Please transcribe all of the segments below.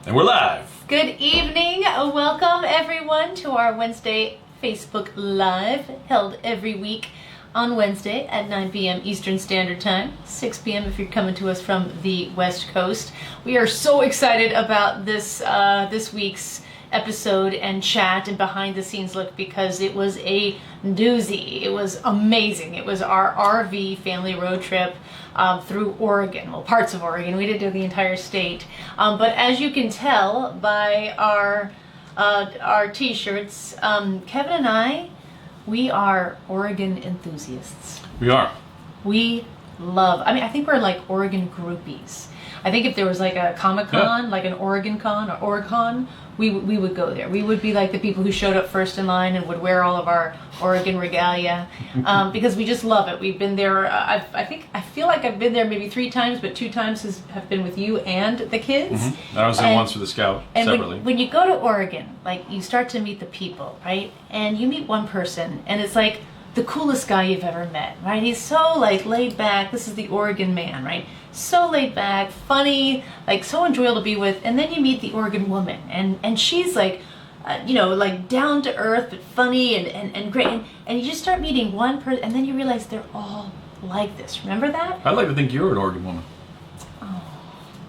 And we're live. Good evening. Welcome everyone to our Wednesday Facebook Live, held every week on Wednesday at 9 p.m. Eastern Standard Time, 6 p.m. if you're coming to us from the West Coast. We are so excited about this week's episode and chat and behind the scenes look because it was a doozy. It was amazing. It was our RV family road trip through Oregon, well, parts of Oregon. We didn't do the entire state, but as you can tell by our t-shirts, Kevin and I, we are Oregon enthusiasts. We are. We love, I think we're like Oregon groupies. I think if there was like a Comic-Con, like an Oregon Con or Oregon, we would go there. We would be like the people who showed up first in line and would wear all of our Oregon regalia because we just love it. We've been there, I feel like I've been there maybe 3 times, but 2 times have been with you and the kids. Mm-hmm. I was there once for the Scout, and separately. When you go to Oregon, like you start to meet the people, right? And you meet one person and it's like the coolest guy you've ever met, right? He's so like laid back. This is the Oregon man, right? So laid back, funny, like so enjoyable to be with. And then you meet the Oregon woman, and she's like, like down to earth, but funny and great. And you just start meeting one person, and then you realize they're all like this. Remember that? I'd like to think you're an Oregon woman. Oh,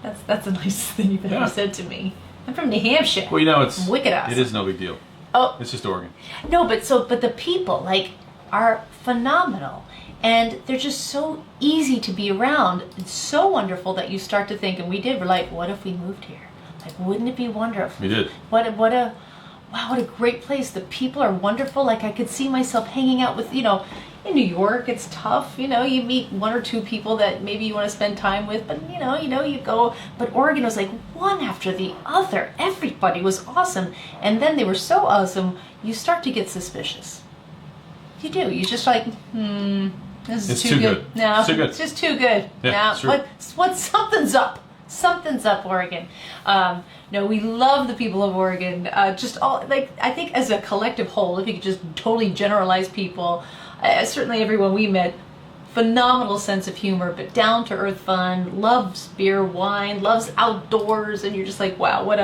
that's the nicest thing you've ever said to me. I'm from New Hampshire. Well, it's wicked awesome. It is no big deal. Oh, it's just Oregon. No, but the people like are phenomenal. And they're just so easy to be around. It's so wonderful that you start to think, and we did, we're like, what if we moved here? Like, wouldn't it be wonderful? We did. What a great place. The people are wonderful. Like, I could see myself hanging out with, in New York, it's tough. You meet 1 or 2 people that maybe you want to spend time with, but you go. But Oregon was like one after the other. Everybody was awesome. And then they were so awesome, you start to get suspicious. You do. You're just like, This is too good. No, it's too good. It's just too good. Yeah, What? Something's up. Something's up, Oregon. No, we love the people of Oregon. Just all I think as a collective whole, if you could just totally generalize people, certainly everyone we met, phenomenal sense of humor, but down to earth fun, loves beer, wine, loves outdoors, and you're just like, wow, what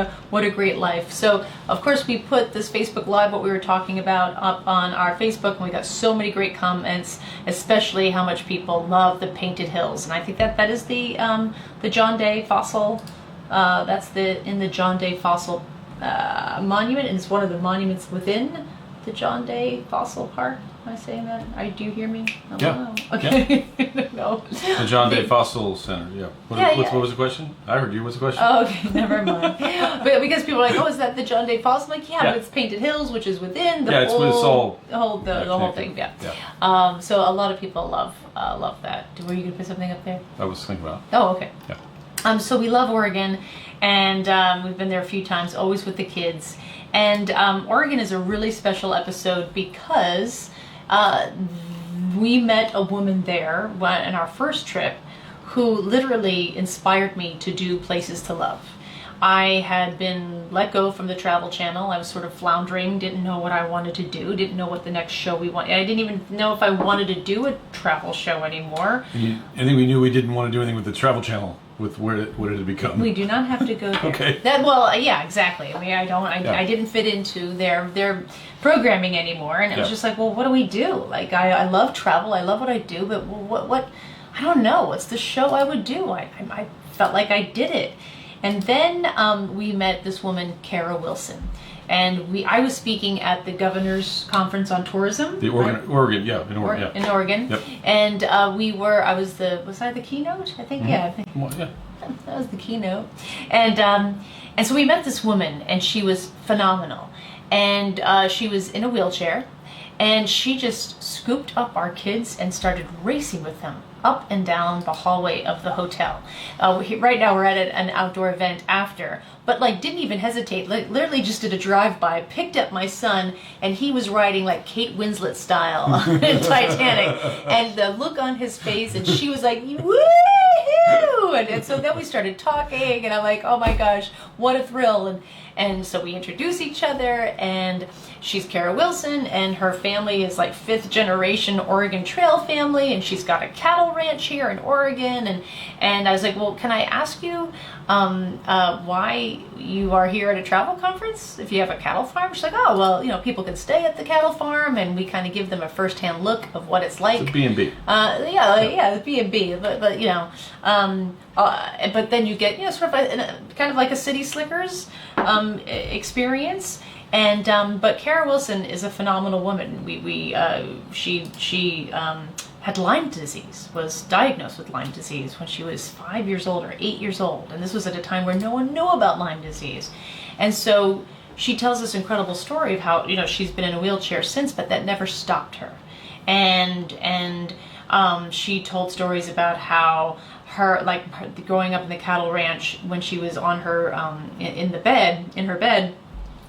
a great life. So of course we put this Facebook Live, what we were talking about, up on our Facebook, and we got so many great comments, especially how much people love the painted hills. And I think that is the John Day fossil. That's in the John Day fossil monument, and it's one of the monuments within the John Day Fossil Park. Am I saying that? Do you hear me? Yeah. Okay. Yeah. No. The John Day Fossil Center. Yeah. What was the question? I heard you. What's the question? Oh, okay. Never mind. But because people are like, oh, is that the John Day Fossil? I'm like, yeah, but it's Painted Hills, which is within the whole thing. Yeah. So a lot of people love that. Were you going to put something up there? I was thinking about it. Oh, okay. Yeah. So we love Oregon, and we've been there a few times, always with the kids. And Oregon is a really special episode because we met a woman there in our first trip who literally inspired me to do Places to Love. I had been let go from the Travel Channel. I was sort of floundering, didn't know what I wanted to do, didn't know what the next show we wanted. I didn't even know if I wanted to do a travel show anymore. I think we knew we didn't want to do anything with the Travel Channel. With what it had become. We do not have to go there. Okay. Yeah, exactly. I didn't fit into their programming anymore, and it was just like, well, what do we do? Like, I love travel, I love what I do, but what? I don't know. What's the show I would do? I felt like I did it, and then we met this woman, Kara Wilson. And I was speaking at the Governor's Conference on Tourism. In Oregon. In Oregon. Yep. And was I the keynote? I think, I think. Well, yeah. That was the keynote. And so we met this woman, and she was phenomenal. And she was in a wheelchair, and she just scooped up our kids and started racing with them up and down the hallway of the hotel. Right now we're at an outdoor event after, but didn't even hesitate, literally just did a drive-by, picked up my son, and he was riding like Kate Winslet style in Titanic, and the look on his face, and she was like, woohoo! And so then we started talking, and I'm like, oh my gosh, what a thrill. And so we introduce each other, and she's Kara Wilson, and her family is like 5th generation Oregon Trail family, and she's got a cattle ranch here in Oregon. And I was like, well, can I ask you, why you are here at a travel conference. If you have a cattle farm, she's like, oh, well, people can stay at the cattle farm, and we kind of give them a first-hand look of what it's like. It's a B&B. Yeah, the B&B, but but then you get, sort of kind of like a City Slickers experience. And but Kara Wilson is a phenomenal woman. She had Lyme disease, was diagnosed with Lyme disease when she was 5 years old or 8 years old, and this was at a time where no one knew about Lyme disease. And so she tells this incredible story of how she's been in a wheelchair since, but that never stopped her. And she told stories about how her growing up in the cattle ranch, when she was on her in her bed,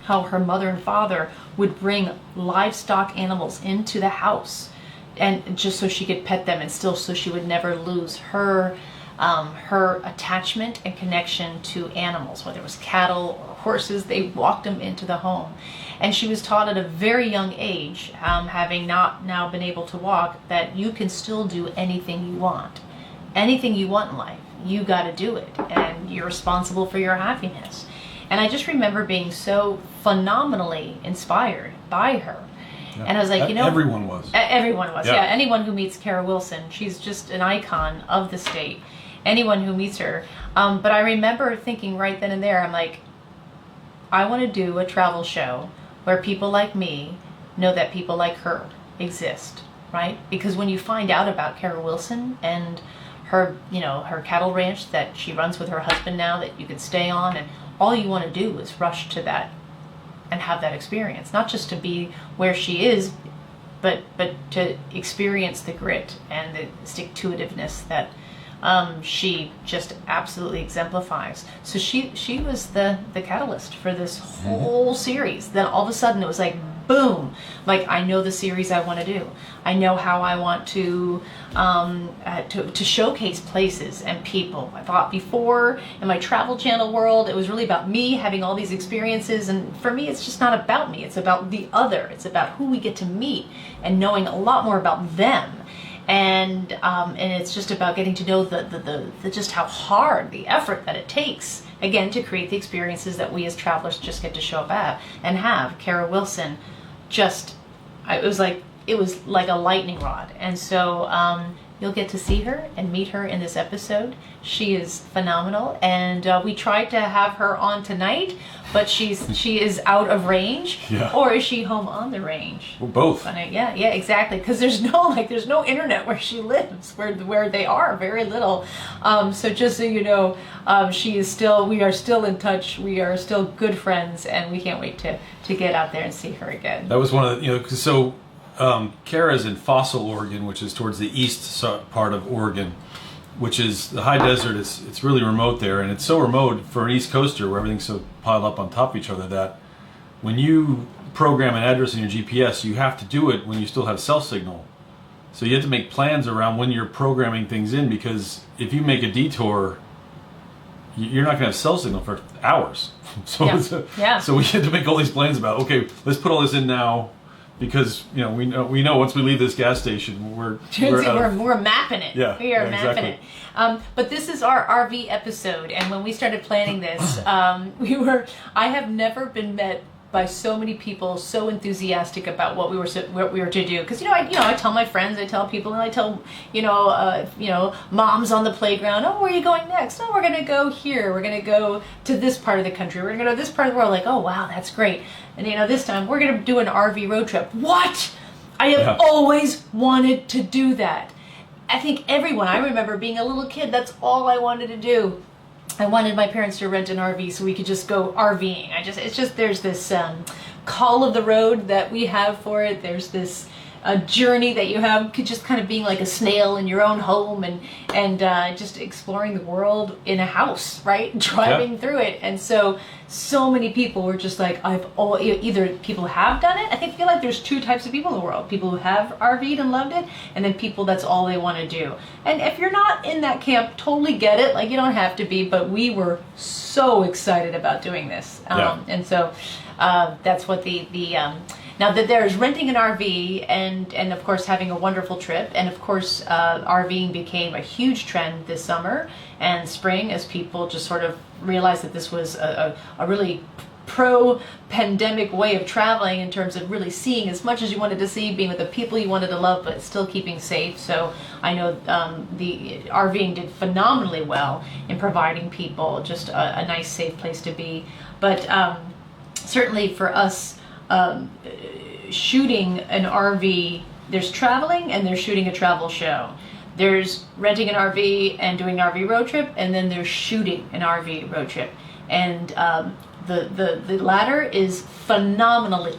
how her mother and father would bring livestock animals into the house, and just so she could pet them, and still so she would never lose her attachment and connection to animals, whether it was cattle or horses. They walked them into the home. And she was taught at a very young age, having not now been able to walk, that you can still do anything you want. Anything you want in life, you got to do it, and you're responsible for your happiness. And I just remember being so phenomenally inspired by her. Yeah. And I was like, everyone was. Everyone was, yeah. Anyone who meets Kara Wilson, she's just an icon of the state. Anyone who meets her. But I remember thinking right then and there, I'm like, I want to do a travel show where people like me know that people like her exist, right? Because when you find out about Kara Wilson and her, her cattle ranch that she runs with her husband now that you can stay on, and all you want to do is rush to that and have that experience, not just to be where she is, but to experience the grit and the stick-to-itiveness that she just absolutely exemplifies. So she was the catalyst for this whole series. Then all of a sudden it was like, boom, like I know the series I want to do. I know how I want to showcase places and people. I thought before in my travel channel world, it was really about me having all these experiences, and for me it's just not about me. It's about the other. It's about who we get to meet and knowing a lot more about them. And it's just about getting to know the just how hard, the effort that it takes, again, to create the experiences that we as travelers just get to show up at and have. Kara Wilson, it was like a lightning rod. And so you'll get to see her and meet her in this episode. She is phenomenal, and we tried to have her on tonight, but she is out of range. Yeah. Or is she home on the range? Well, both. Yeah, exactly. Because there's no internet where she lives, where they are, very little. So just so you know, we are still in touch. We are still good friends, and we can't wait to get out there and see her again. That was one of the, Kara's in Fossil, Oregon, which is towards the east part of Oregon, which is the high desert. It's really remote there, and it's so remote for an East Coaster where everything's so piled up on top of each other that when you program an address in your GPS, you have to do it when you still have cell signal. So you have to make plans around when you're programming things in, because if you make a detour, you're not going to have cell signal for hours. So we had to make all these plans about, okay, let's put all this in now. Because we know once we leave this gas station, we're mapping it. Yeah, we are mapping exactly. it. But this is our RV episode, and when we started planning this, I have never been met by so many people so enthusiastic about what we were to do. Because I tell my friends, I tell people, and I tell moms on the playground, oh, where are you going next? Oh, we're gonna go here. We're gonna go to this part of the country. We're gonna go to this part of the world. Like, oh wow, that's great. And this time we're gonna do an RV road trip. What? I have always wanted to do that. I think everyone. I remember being a little kid. That's all I wanted to do. I wanted my parents to rent an RV so we could just go RVing. There's this call of the road that we have for it. There's this journey that you have, just kind of being like a snail in your own home and just exploring the world in a house, right? Driving through it. And so many people were just like, either people have done it. I feel like there's two types of people in the world. People who have RV'd and loved it, and then people that's all they want to do. And if you're not in that camp, totally get it. Like, you don't have to be, but we were so excited about doing this. And so that's what the Now that there's renting an RV and of course having a wonderful trip, and of course RVing became a huge trend this summer and spring as people just sort of realized that this was a really pro-pandemic way of traveling in terms of really seeing as much as you wanted to see, being with the people you wanted to love, but still keeping safe. So I know the RVing did phenomenally well in providing people just a nice, safe place to be. But certainly for us, shooting an RV, there's traveling and there's shooting a travel show. There's renting an RV and doing an RV road trip, and then there's shooting an RV road trip. And the latter is phenomenally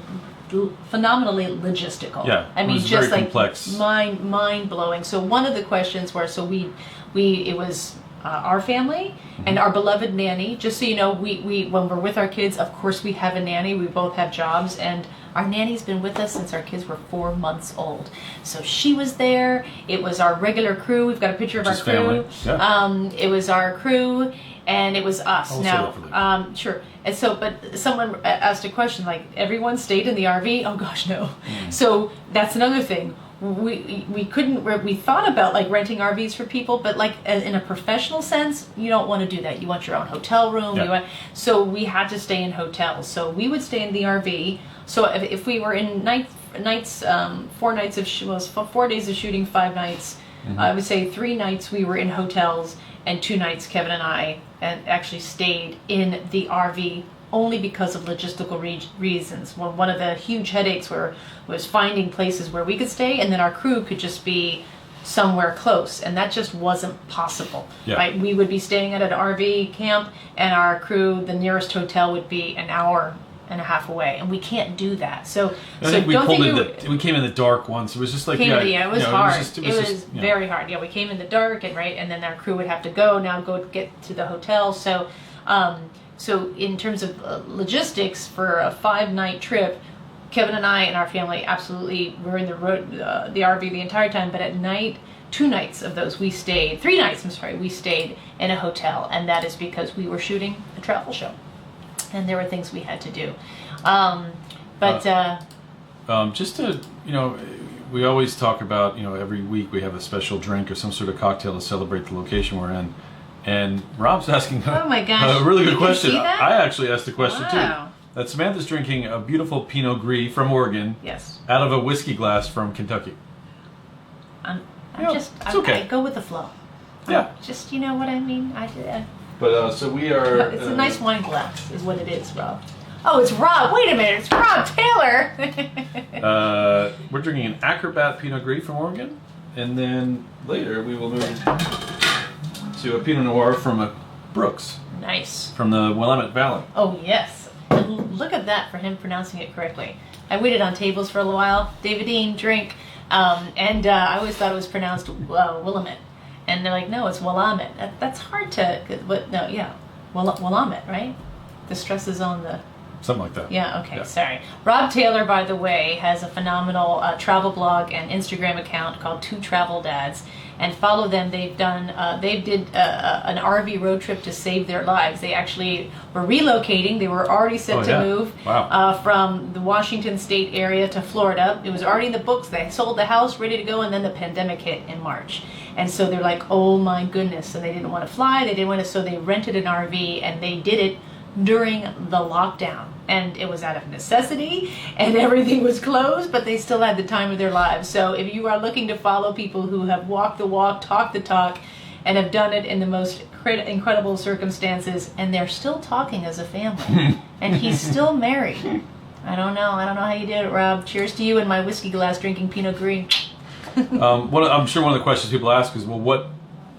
logistical. Yeah, I mean, it was just very like complex. mind blowing. So one of the questions were, it was our family and our beloved nanny. Just so you know, we when we're with our kids, of course we have a nanny. We both have jobs, and our nanny's been with us since our kids were 4 months old. So she was there. It was our regular crew. We've got a picture of our crew. Family. Yeah. It was our crew, and it was us. I'll Now, sure. And so, but someone asked a question like, everyone stayed in the RV? Oh gosh, no. So that's another thing. We couldn't. We thought about like renting RVs for people, but like in a professional sense, you don't want to do that. You want your own hotel room. Yeah. So we had to stay in hotels. So we would stay in the RV. So if we were in 4 nights of 4 days of shooting, 5 nights. I would say 3 nights we were in hotels, and 2 nights Kevin and I actually stayed in the RV only because of logistical reasons. Well, one of the huge headaches was finding places where we could stay, and then our crew could just be somewhere close, and that just wasn't possible. Yeah. Right? We would be staying at an RV camp, and our crew, the nearest hotel would be an hour and a half away, and we can't do that. So I think we came in the dark once. It was just like it was hard. It was yeah. very hard. Yeah, we came in the dark, and then our crew would have to go get to the hotel. So so in terms of logistics for a 5-night trip, Kevin and I and our family absolutely were in the RV the entire time. But at night, 2 nights of those 3 nights. We stayed in a hotel, and that is because we were shooting a travel show, and there were things we had to do. Just to, we always talk about, every week we have a special drink or some sort of cocktail to celebrate the location we're in. And Rob's asking oh my gosh, a really good you question. See that? I actually asked the question Wow. too. That Samantha's drinking a beautiful Pinot Gris from Oregon. Yes. Out of a whiskey glass from Kentucky. I go with the flow. Yeah. Just, you know what I mean? But so we are. It's a nice wine glass, is what it is, Rob. Oh, it's Rob. Wait a minute, it's Rob Taylor. We're drinking an Acrobat Pinot Gris from Oregon, and then later we will move to a Pinot Noir from a Brooks. Nice. From the Willamette Valley. Oh yes. And look at that for him pronouncing it correctly. I waited on tables for a little while. Davidine, drink, and I always thought it was pronounced Willamette. And they're like, no, it's Willamette. That's hard to, but no, yeah, Willamette, right? The stress is on the... Something like that. Yeah, okay, Yeah. Sorry. Rob Taylor, by the way, has a phenomenal travel blog and Instagram account called 2 Travel Dads. And follow them. They did an RV road trip to save their lives. They actually were relocating. They were already set to move from the Washington State area to Florida. It was already in the books. They sold the house, ready to go, and then the pandemic hit in March. And so they're like, oh my goodness. And they didn't want to fly. They didn't want to, so they rented an RV, and they did it during the lockdown. And it was out of necessity, and everything was closed, but they still had the time of their lives. So if you are looking to follow people who have walked the walk, talked the talk, and have done it in the most incredible circumstances, and they're still talking as a family, and he's still married. I don't know how you did it, Rob. Cheers to you and my whiskey glass drinking Pinot Gris. I'm sure one of the questions people ask is, well, what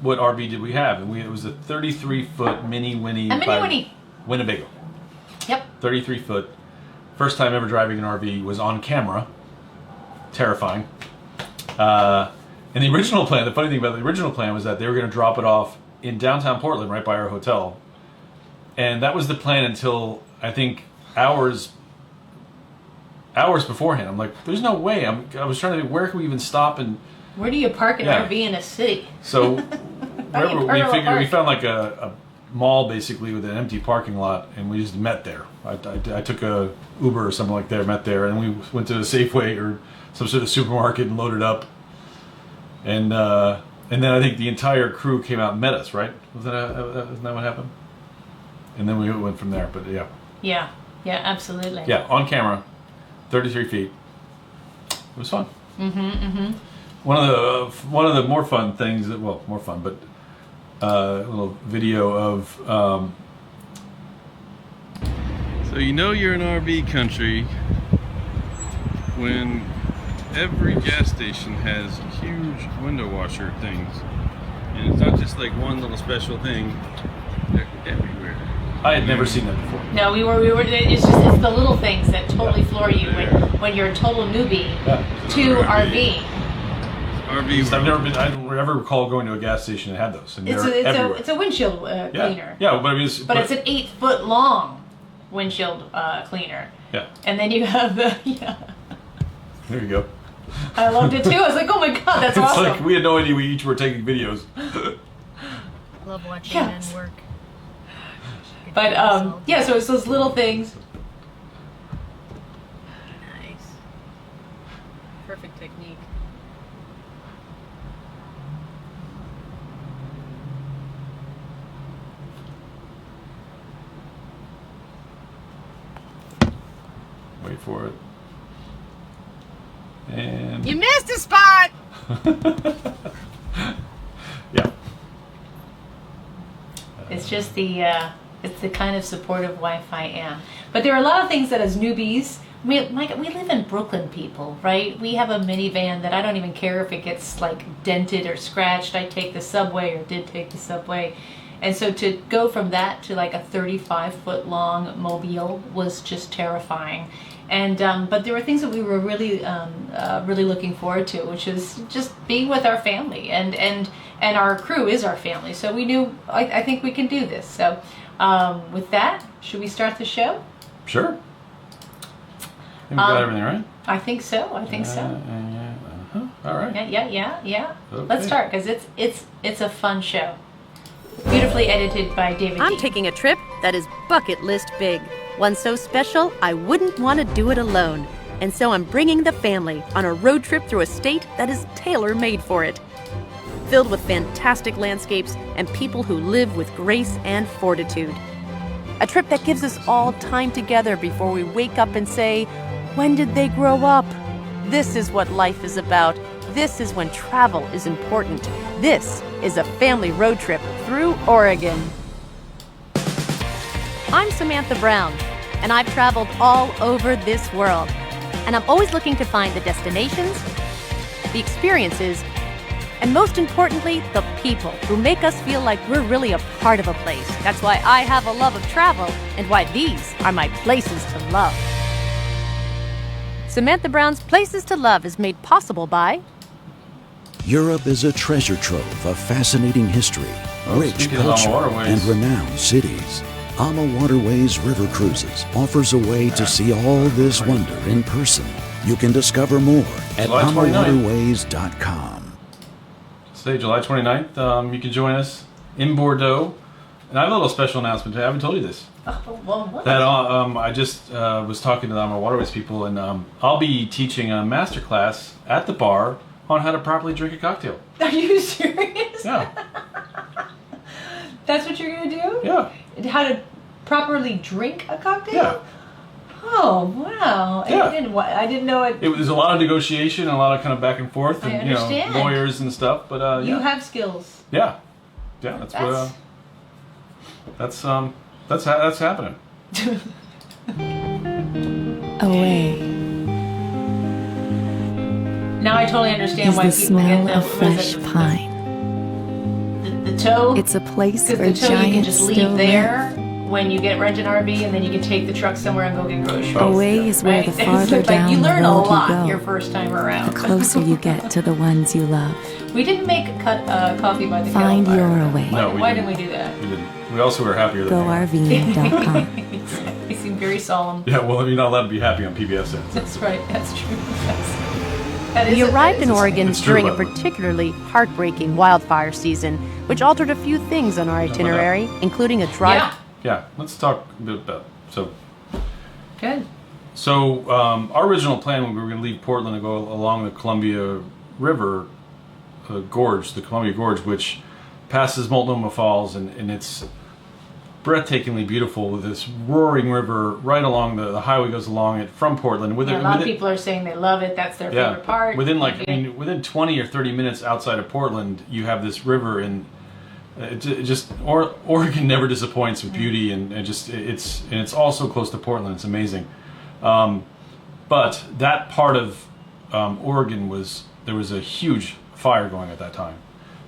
RV did we have? And it was a 33-foot Mini Winnie. A Mini Winnie. Winnebago. Yep. 33 foot. First time ever driving an RV, was on camera. Terrifying. And the original plan, the funny thing about the original plan was that they were going to drop it off in downtown Portland, right by our hotel. And that was the plan until, I think, hours beforehand. I'm like, there's no way. I was trying to think, where can we even stop? And where do you park an RV in a city? So wherever we found like a mall basically with an empty parking lot, and we just met there. I took a Uber or something like that, met there, and we went to a Safeway or some sort of supermarket and loaded up. And then I think the entire crew came out and met us, right? Wasn't that what happened? And then we went from there, but yeah. Yeah, absolutely. Yeah, on camera, 33 feet. It was fun. One of the more fun things, more fun, but a little video of. So you know you're in RV country when every gas station has huge window washer things, and it's not just like one little special thing; they're everywhere. I had never seen that before. No, we were. It's the little things that totally floor you when you're a total newbie to RV. I've never been. I don't ever recall going to a gas station that had those, and everywhere. It's a windshield cleaner. Yeah, but I mean, but it's an 8-foot long windshield cleaner. Yeah. And then you have the There you go. I loved it too. I was like, oh my god, that's awesome. It's like we had no idea we each were taking videos. Love watching men work. But so it's those little things. Nice. Perfect technique. Wait for it. And you missed a spot. Yeah. It's just it's the kind of supportive wife I am. But there are a lot of things that as newbies, we live in Brooklyn, people, right? We have a minivan that I don't even care if it gets like dented or scratched. I take the subway or did take the subway. And so to go from that to like a 35-foot long mobile was just terrifying. And but there were things that we were really looking forward to, which is just being with our family, and our crew is our family. So we knew I think we can do this. So with that, should we start the show? Sure. We got everything right. I think so. All right. Yeah. Okay. Let's start because it's a fun show. Beautifully edited by David. I'm taking a trip that is bucket list big. One so special, I wouldn't want to do it alone. And so I'm bringing the family on a road trip through a state that is tailor-made for it. Filled with fantastic landscapes and people who live with grace and fortitude. A trip that gives us all time together before we wake up and say, when did they grow up? This is what life is about. This is when travel is important. This is a family road trip through Oregon. I'm Samantha Brown, and I've traveled all over this world. And I'm always looking to find the destinations, the experiences, and most importantly, the people who make us feel like we're really a part of a place. That's why I have a love of travel, and why these are my places to love. Samantha Brown's Places to Love is made possible by Europe is a treasure trove of fascinating history, rich culture, and renowned cities. Ama Waterways River Cruises offers a way to see all this wonder in person. You can discover more at amawaterways.com. Today, July 29th, you can join us in Bordeaux. And I have a little special announcement. I haven't told you this. Oh, well, what? That I just was talking to the Ama Waterways people, and I'll be teaching a master class at the bar on how to properly drink a cocktail. Are you serious? Yeah. That's what you're gonna do? Yeah. How to properly drink a cocktail? Yeah. Oh wow! Yeah. I didn't know it. There's a lot of negotiation and a lot of kind of back and forth, and I understand. lawyers and stuff. But You have skills. Yeah. That's what. That's happening. Away. Now I totally understand Is why the people smell get of fresh pine. The tow. It's a place because where the tow you can giants just still leave there when you rent an RV, and then you can take the truck somewhere and go get groceries. Away is where right? the farther It's down you the learn a road lot you go, your first time around. the closer you get to the ones you love. We didn't make coffee by the Find kettle fire. your away. Why didn't we do that? We didn't. We also were happier than GoRVing.com. We seem very solemn. Yeah, well, you're not allowed to be happy on PBS ends. That's right. That's true. We arrived in Oregon It's true, during a by the way. particularly heartbreaking wildfire season, which altered a few things on our itinerary, including a drive. Yeah. Yeah, let's talk a bit about Good. So our original plan when we were going to leave Portland and go along the Columbia River Gorge, the Columbia Gorge, which passes Multnomah Falls, and it's breathtakingly beautiful with this roaring river right along the highway goes along it from Portland. A lot of people are saying they love it. That's their favorite part. Within within 20 or 30 minutes outside of Portland, you have this river, and Oregon never disappoints with beauty, and it's also close to Portland. It's amazing. But that part of Oregon there was a huge fire going at that time,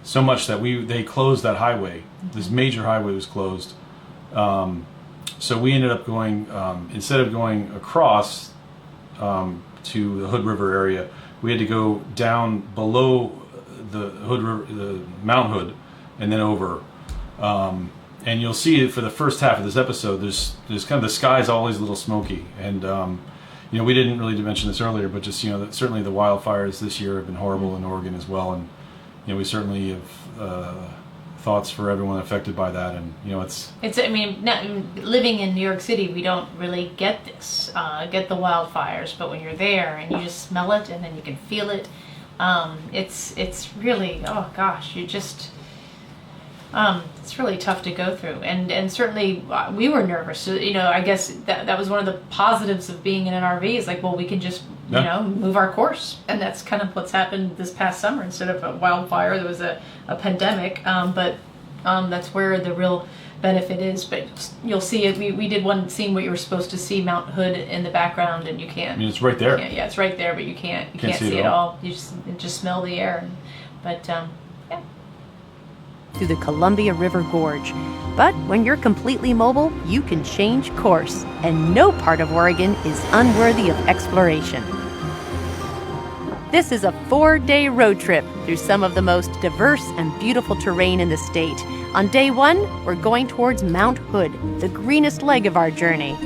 so much that they closed that highway. This major highway was closed. So we ended up going, instead of going across to the Hood River area, we had to go down below the Hood River, the Mount Hood, and then over. And you'll see it for the first half of this episode. There's kind of the sky's always a little smoky, and we didn't really mention this earlier, but just that certainly the wildfires this year have been horrible in Oregon as well, and we certainly have thoughts for everyone affected by that, and it's. I mean, living in New York City, we don't really get the wildfires, but when you're there and you just smell it and then you can feel it, it's really, oh gosh, you just. It's really tough to go through, and certainly we were nervous. So, I guess that was one of the positives of being in an RV is like, well, we can just move our course, and that's kind of what's happened this past summer. Instead of a wildfire, there was a pandemic, but that's where the real benefit is. But you'll see it. We did one scene where you were supposed to see Mount Hood in the background, and you can't. I mean, it's right there. Yeah, it's right there, but you can't see it all. You just smell the air, but. Through the Columbia River Gorge. But when you're completely mobile, you can change course, and no part of Oregon is unworthy of exploration. This is a 4-day road trip through some of the most diverse and beautiful terrain in the state. On day 1, we're going towards Mount Hood, the greenest leg of our journey.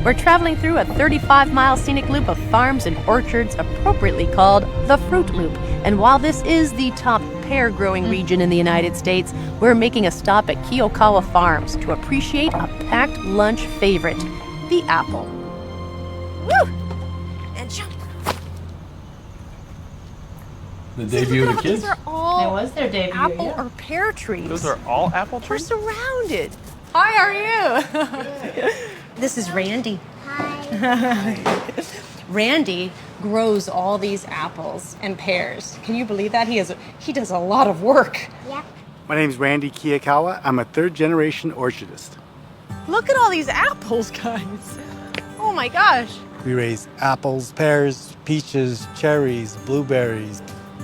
We're traveling through a 35-mile scenic loop of farms and orchards appropriately called the Fruit Loop. And while this is the top pear-growing region in the United States, we're making a stop at Kakawa Farms to appreciate a packed lunch favorite, the apple. Woo! And jump. The debut of the kids? These are all It was their debut. apple or pear trees. Those are all apple We're trees? surrounded. Hi, how are you? This is Randy. Hi. Randy grows all these apples and pears. Can you believe that? He does a lot of work. Yep. My name's Randy Kiyakawa. I'm a third-generation orchardist. Look at all these apples, guys. Oh my gosh. We raise apples, pears, peaches, cherries, blueberries.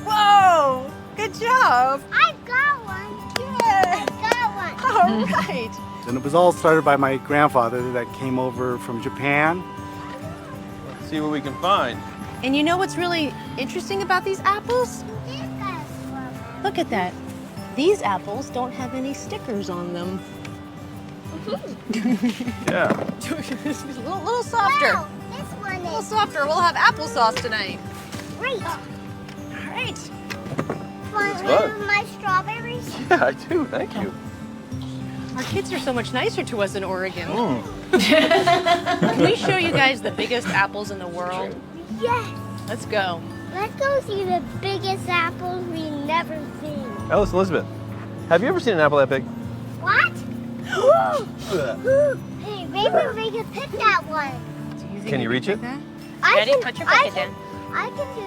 Whoa! Good job. I've got one. Yeah. I've got one. All right. And it was all started by my grandfather that came over from Japan. Let's see what we can find. And you know what's really interesting about these apples? Look at that. These apples don't have any stickers on them. Yeah. a little softer. Wow, this one A little is softer. We'll have applesauce tonight. great. All right. Want good. one of my strawberries? Yeah, I do. Thank you. Our kids are so much nicer to us in Oregon. Mm. Can we show you guys the biggest apples in the world? Yes. Let's go. Let's go see the biggest apples we've never seen. Alice Elizabeth, have you ever seen an apple that big? What? Hey, maybe we can pick that one. Can you reach it? Ready? Put your bucket down. I can do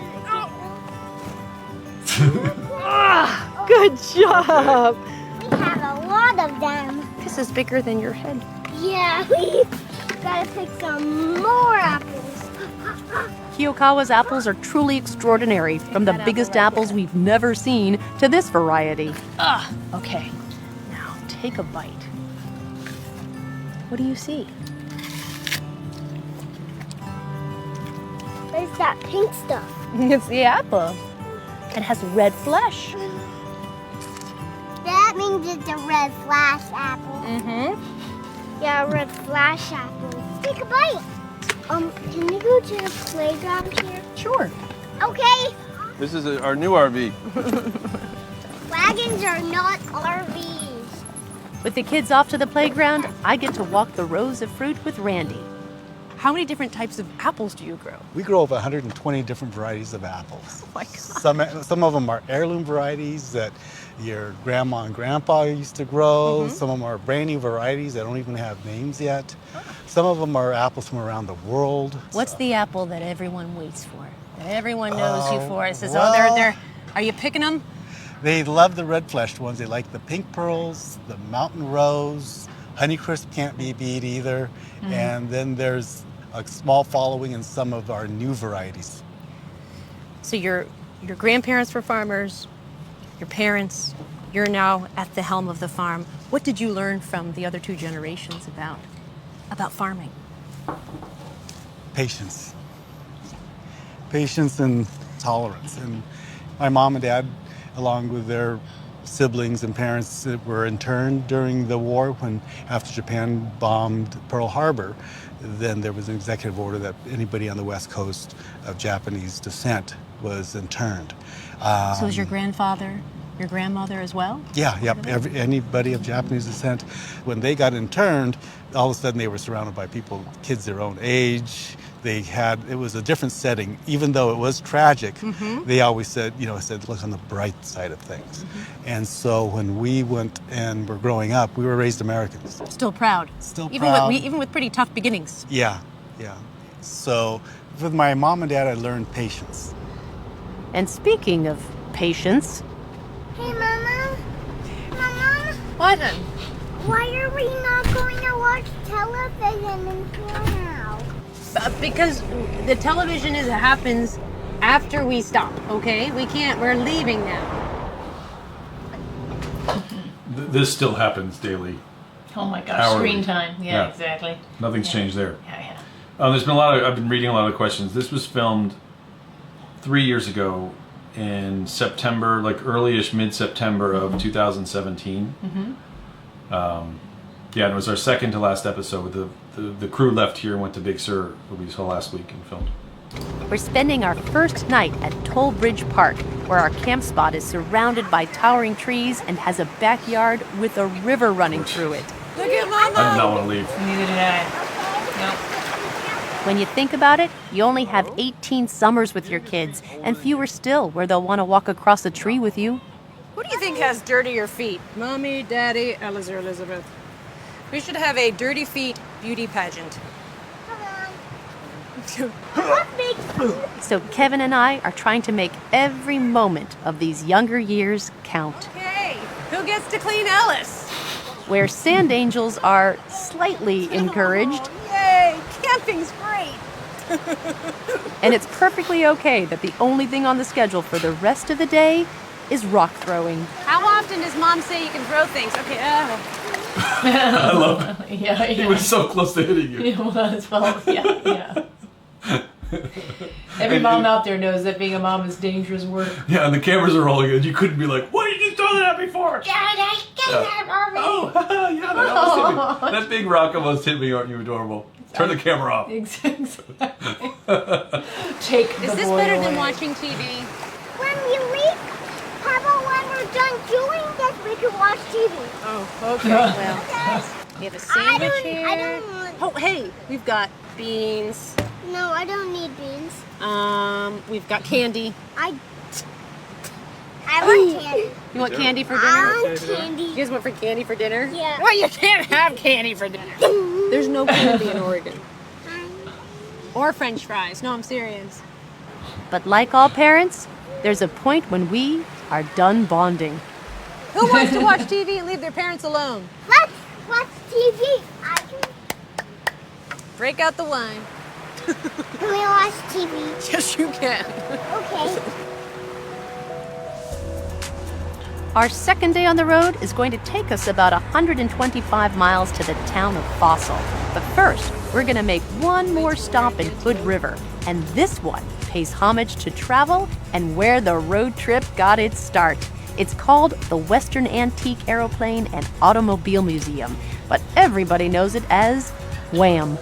Good job. We have a lot of them. This is bigger than your head. Yeah, we gotta pick some more apples. Kiyakawa's apples are truly extraordinary, from the biggest apples we've never seen to this variety. Okay. Now take a bite. What do you see? Where's that pink stuff? It's the apple. It has red flesh. That means it's a red flash apple. Mm-hmm. Yeah, a red flash apple. Take a bite. Can we go to the playground here? Sure. Okay. This is our new RV. Wagons are not RVs. With the kids off to the playground, I get to walk the rows of fruit with Randy. How many different types of apples do you grow? We grow over 120 different varieties of apples. Oh my God. Some of them are heirloom varieties that your grandma and grandpa used to grow. Some of them are brand new varieties that don't even have names yet. Some of them are apples from around the world. What's the apple that everyone waits for? That everyone knows you for? It says, well- oh, they're. Are you picking them? They love the red-fleshed ones. They like the pink pearls, the mountain rose, Honeycrisp can't be beat either. And then there's a small following in some of our new varieties. So your grandparents were farmers, your parents, you're now at the helm of the farm. What did you learn from the other two generations about farming? Patience. Patience and tolerance. And my mom and dad, along with their siblings and parents that were interned during the war after Japan bombed Pearl Harbor, then there was an executive order that anybody on the West Coast of Japanese descent was interned. So was your grandfather, your grandmother as well? Yeah, yep. Anybody of Japanese descent, when they got interned, all of a sudden they were surrounded by people, kids their own age. It was a different setting. Even though it was tragic, they always said, look on the bright side of things. And so when we went and were growing up, we were raised Americans. Still proud. Still proud. Even with pretty tough beginnings. Yeah. So with my mom and dad, I learned patience. And speaking of patience, Hey, Mama. Mama, What? why are we not going to watch television until now? Because the television happens after we stop, okay? We're leaving now. This still happens daily. Oh my gosh, Hourly. screen time. Yeah, Yeah. exactly. Nothing's changed there. Yeah. There's been I've been reading a lot of questions. This was filmed 3 years ago in September, like early-ish mid-September of 2017. Yeah, and it was our second to last episode. The crew left here and went to Big Sur, where we saw last week and filmed. we're spending our first night at Tollbridge Park, where our camp spot is surrounded by towering trees and has a backyard with a river running through it. Look at Mama! I did not want to leave. Neither did I. Nope. When you think about it, you only have 18 summers with your kids, and fewer still where they'll want to walk across a tree with you. Who do you think has dirtier feet? Mommy, Daddy, Alice or Elizabeth? We should have a dirty feet beauty pageant. So Kevin and I are trying to make every moment of these younger years count. Okay, who gets to clean Alice? Where sand angels are slightly encouraged, Yay, camping's great. and it's perfectly okay that the only thing on the schedule for the rest of the day is rock throwing. How often does Mom say you can throw things? Okay, I love it. Yeah. He was so close to hitting you. It was. Well, yeah. Every mom out there knows that being a mom is dangerous work. Yeah, and the cameras are rolling, and you couldn't be like, "What did you throw that at me for?" Dad, I get that already. Oh, yeah, that almost hit me. That big rock almost hit me. Aren't you adorable? Turn the camera off. Exactly. Take Is the this boy better away. than watching TV? When we leave, how about when we're done doing this, we can watch TV? Oh, okay. Well, we have a sandwich I here. don't want... Oh, hey, we've got beans. No, I don't need beans. We've got candy. I want candy. You want candy for I dinner? want You candy. guys want for candy for dinner? Yeah. Well, you can't have candy for dinner. There's no candy in Oregon. Or French fries. No, I'm serious. But like all parents, there's a point when we are done bonding. Who wants to watch TV and leave their parents alone? Let's watch TV. I can... Break out the wine. Can we watch TV? Yes, you can. Okay. Our second day on the road is going to take us about 125 miles to the town of Fossil. But first, we're going to make one more stop in Hood River. And this one pays homage to travel and where the road trip got its start. It's called the Western Antique Aeroplane and Automobile Museum, but everybody knows it as WHAM.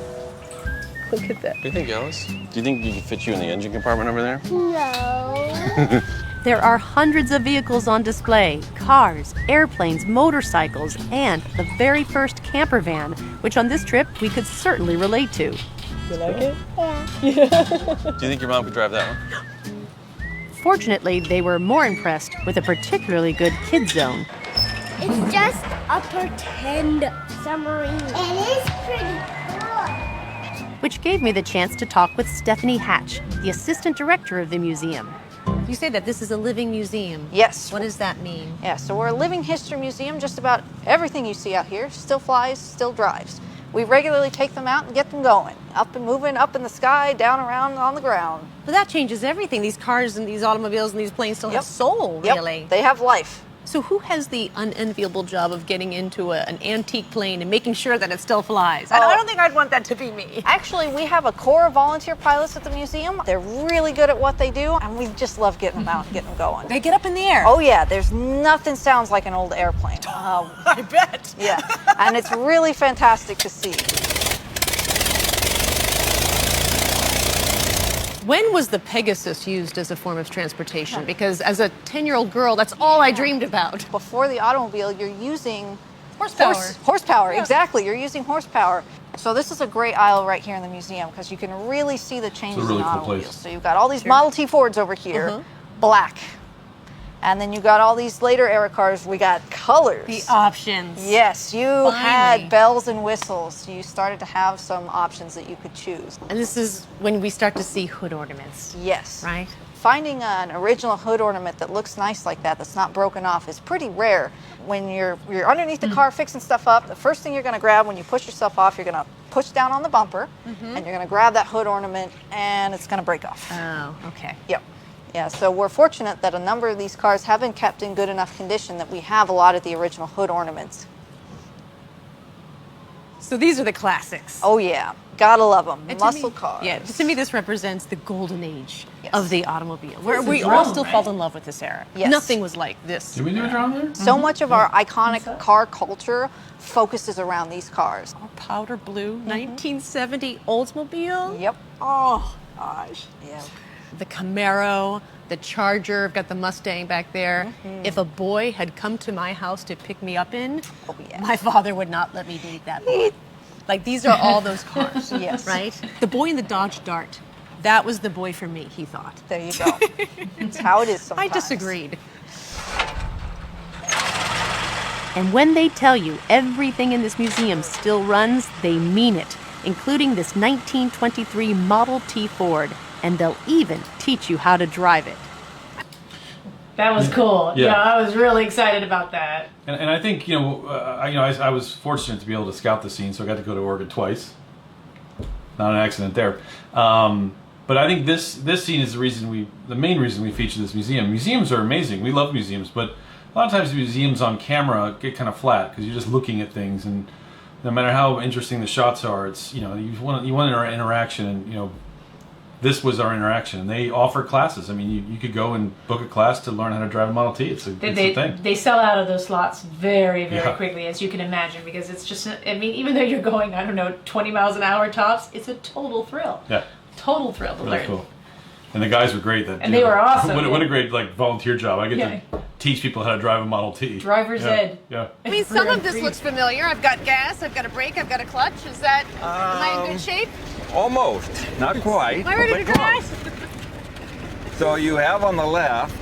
Look at that. What do you think, Alice? Do you think you can fit you in the engine compartment over there? No. There are hundreds of vehicles on display, cars, airplanes, motorcycles, and the very first camper van, which on this trip we could certainly relate to. You like it? Yeah. Do you think your mom could drive that one? Fortunately, they were more impressed with a particularly good kid zone. It's just a pretend submarine. It is pretty cool. Which gave me the chance to talk with Stephanie Hatch, the assistant director of the museum. You say that this is a living museum. Yes. What does that mean? Yeah, so we're a living history museum. Just about everything you see out here still flies, still drives. We regularly take them out and get them going. Up and moving, up in the sky, down around on the ground. Well, that changes everything. These cars and these automobiles and these planes still have soul, really. They have life. So who has the unenviable job of getting into an antique plane and making sure that it still flies? I don't think I'd want that to be me. Actually, we have a core of volunteer pilots at the museum. They're really good at what they do, and we just love getting them out and getting them going. They get up in the air. Oh yeah, there's nothing sounds like an old airplane. I bet. Yeah, and it's really fantastic to see. When was the Pegasus used as a form of transportation? Because as a 10-year-old girl, that's all I dreamed about. Before the automobile, you're using Horsepower. Horsepower, exactly. You're using horsepower. So this is a great aisle right here in the museum because you can really see the changes really in cool automobiles. place. So you've got all these Model T Fords over here, black. And then you got all these later era cars, we got colors. The options. Yes, you Finally. had bells and whistles. You started to have some options that you could choose. And this is when we start to see hood ornaments, Yes. right? Finding an original hood ornament that looks nice like that, that's not broken off, is pretty rare. When you're underneath the car fixing stuff up, the first thing you're going to grab when you push yourself off, you're going to push down on the bumper, and you're going to grab that hood ornament, and it's going to break off. Oh, okay. Yep. Yeah, so we're fortunate that a number of these cars have been kept in good enough condition that we have a lot of the original hood ornaments. So these are the classics. Oh yeah, gotta love them. And to Muscle me- cars. Yeah, to me this represents the golden age Yes. of the automobile, where This is we a all drone, still right? fall in love with this era. Yes. Nothing was like this. Did we do a drone there? So much of our iconic car culture focuses around these cars. Our powder blue 1970 Oldsmobile. Yep. Oh gosh. Yeah. The Camaro, the Charger. I've got the Mustang back there. If a boy had come to my house to pick me up in, Oh yeah. my father would not let me meet that boy. Like these are all those cars. Yes. Right? The boy in the Dodge Dart. That was the boy for me, he thought. There you go. It's how it is I sometimes. disagreed. And when they tell you everything in this museum still runs, they mean it, including this 1923 Model T Ford. And they'll even teach you how to drive it. That was cool. Yeah. Yeah, I was really excited about that. And I think I was fortunate to be able to scout the scene, so I got to go to Oregon twice. Not an accident there. But I think this scene is the main reason we feature this museum. Museums are amazing. We love museums, but a lot of times museums on camera get kind of flat because you're just looking at things, and no matter how interesting the shots are, it's you want an interaction, and this was our interaction. And they offer classes. I mean, you could go and book a class to learn how to drive a Model T. It's a thing. They sell out of those slots very, very Yeah. quickly, as you can imagine, because it's just, I mean, even though you're going, 20 miles an hour tops, it's a total thrill. Yeah, Total thrill to really learn. cool. And the guys were great. And they were awesome. What a great volunteer job. I get Yeah. to teach people how to drive a Model T. Driver's Yeah, ed. Yeah. I mean, some of this looks familiar. I've got gas, I've got a brake, I've got a clutch. Am I in good shape? Almost, not quite. Am I ready to but close. drive? So you have on the left,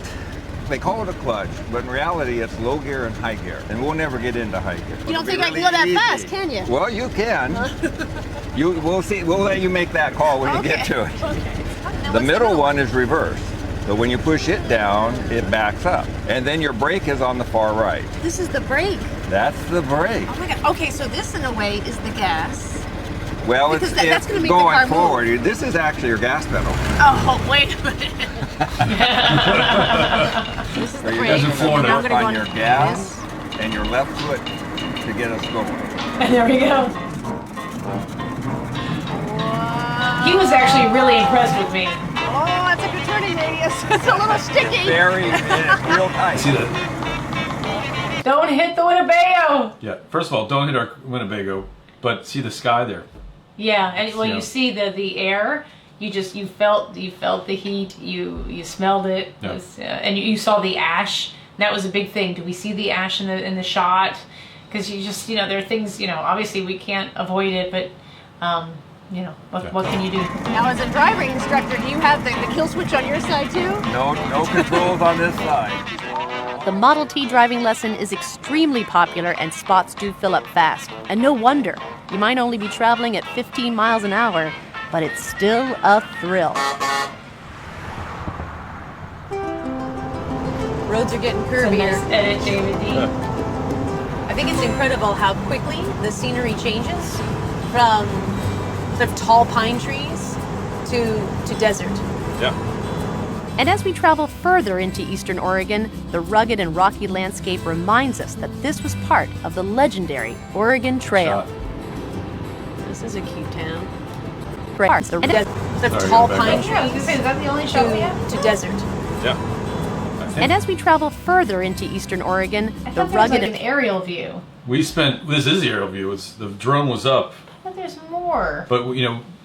they call it a clutch, but in reality it's low gear and high gear, and we'll never get into high gear. You don't It'll think be I can really go that easy. fast, can you? Well, you can. We'll see. We'll let you make that call when you get to it. The middle one is reverse. So when you push it down, it backs up. And then your brake is on the far right. This is the brake. That's the brake. Oh my god. Okay, so this in a way is the gas. Well, Because it's that's gonna make the car going move. forward. This is actually your gas pedal. Oh, wait a minute. This is So the you're brake. going to in Florida. Now I'm gonna on go your gas and your left foot to get us going. And there we go. He was actually really impressed with me. Oh, that's a good turning radius. It's a little sticky. It's real tight. See that? Don't hit the Winnebago. Yeah. First of all, don't hit our Winnebago, but see the sky there. Yeah, and when Yeah. you see the air, you felt the heat. You smelled it. Yeah. It was, and you saw the ash. That was a big thing. Do we see the ash in the shot? Because you just there are things obviously we can't avoid it, but what can you do? Now, as a driving instructor, do you have the kill switch on your side too? No controls on this side. The Model T driving lesson is extremely popular and spots do fill up fast. And no wonder. You might only be traveling at 15 miles an hour, but it's still a thrill. Roads are getting It's a curvier. nice edit, David D. I think it's incredible how quickly the scenery changes from sort of tall pine trees to desert. Yeah. And as we travel further into eastern Oregon, the rugged and rocky landscape reminds us that this was part of the legendary Oregon Trail. This is a cute town. Parts the tall pine Yeah, I was gonna say, is that the only shot we have? to desert. Yeah. And as we travel further into eastern Oregon, I the thought there was rugged like an aerial view. This is the aerial view. The drone was up, I thought there's more. but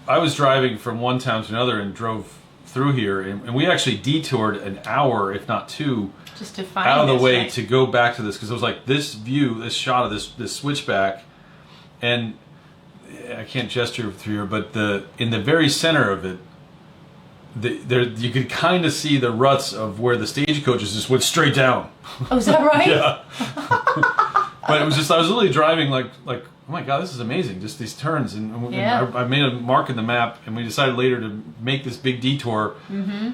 I was driving from one town to another and drove through here, and we actually detoured an hour, if not two, Just to find out of the this, way right? to go back to this, because it was like this view, this shot of this switchback, and I can't gesture through here, but in the very center of it, you could kind of see the ruts of where the stagecoaches just went straight down. Oh, is that right? Yeah. But it was just, I was literally driving like, oh my God, this is amazing. Just these turns. And Yeah. I made a mark in the map, and we decided later to make this big detour. Mm-hmm.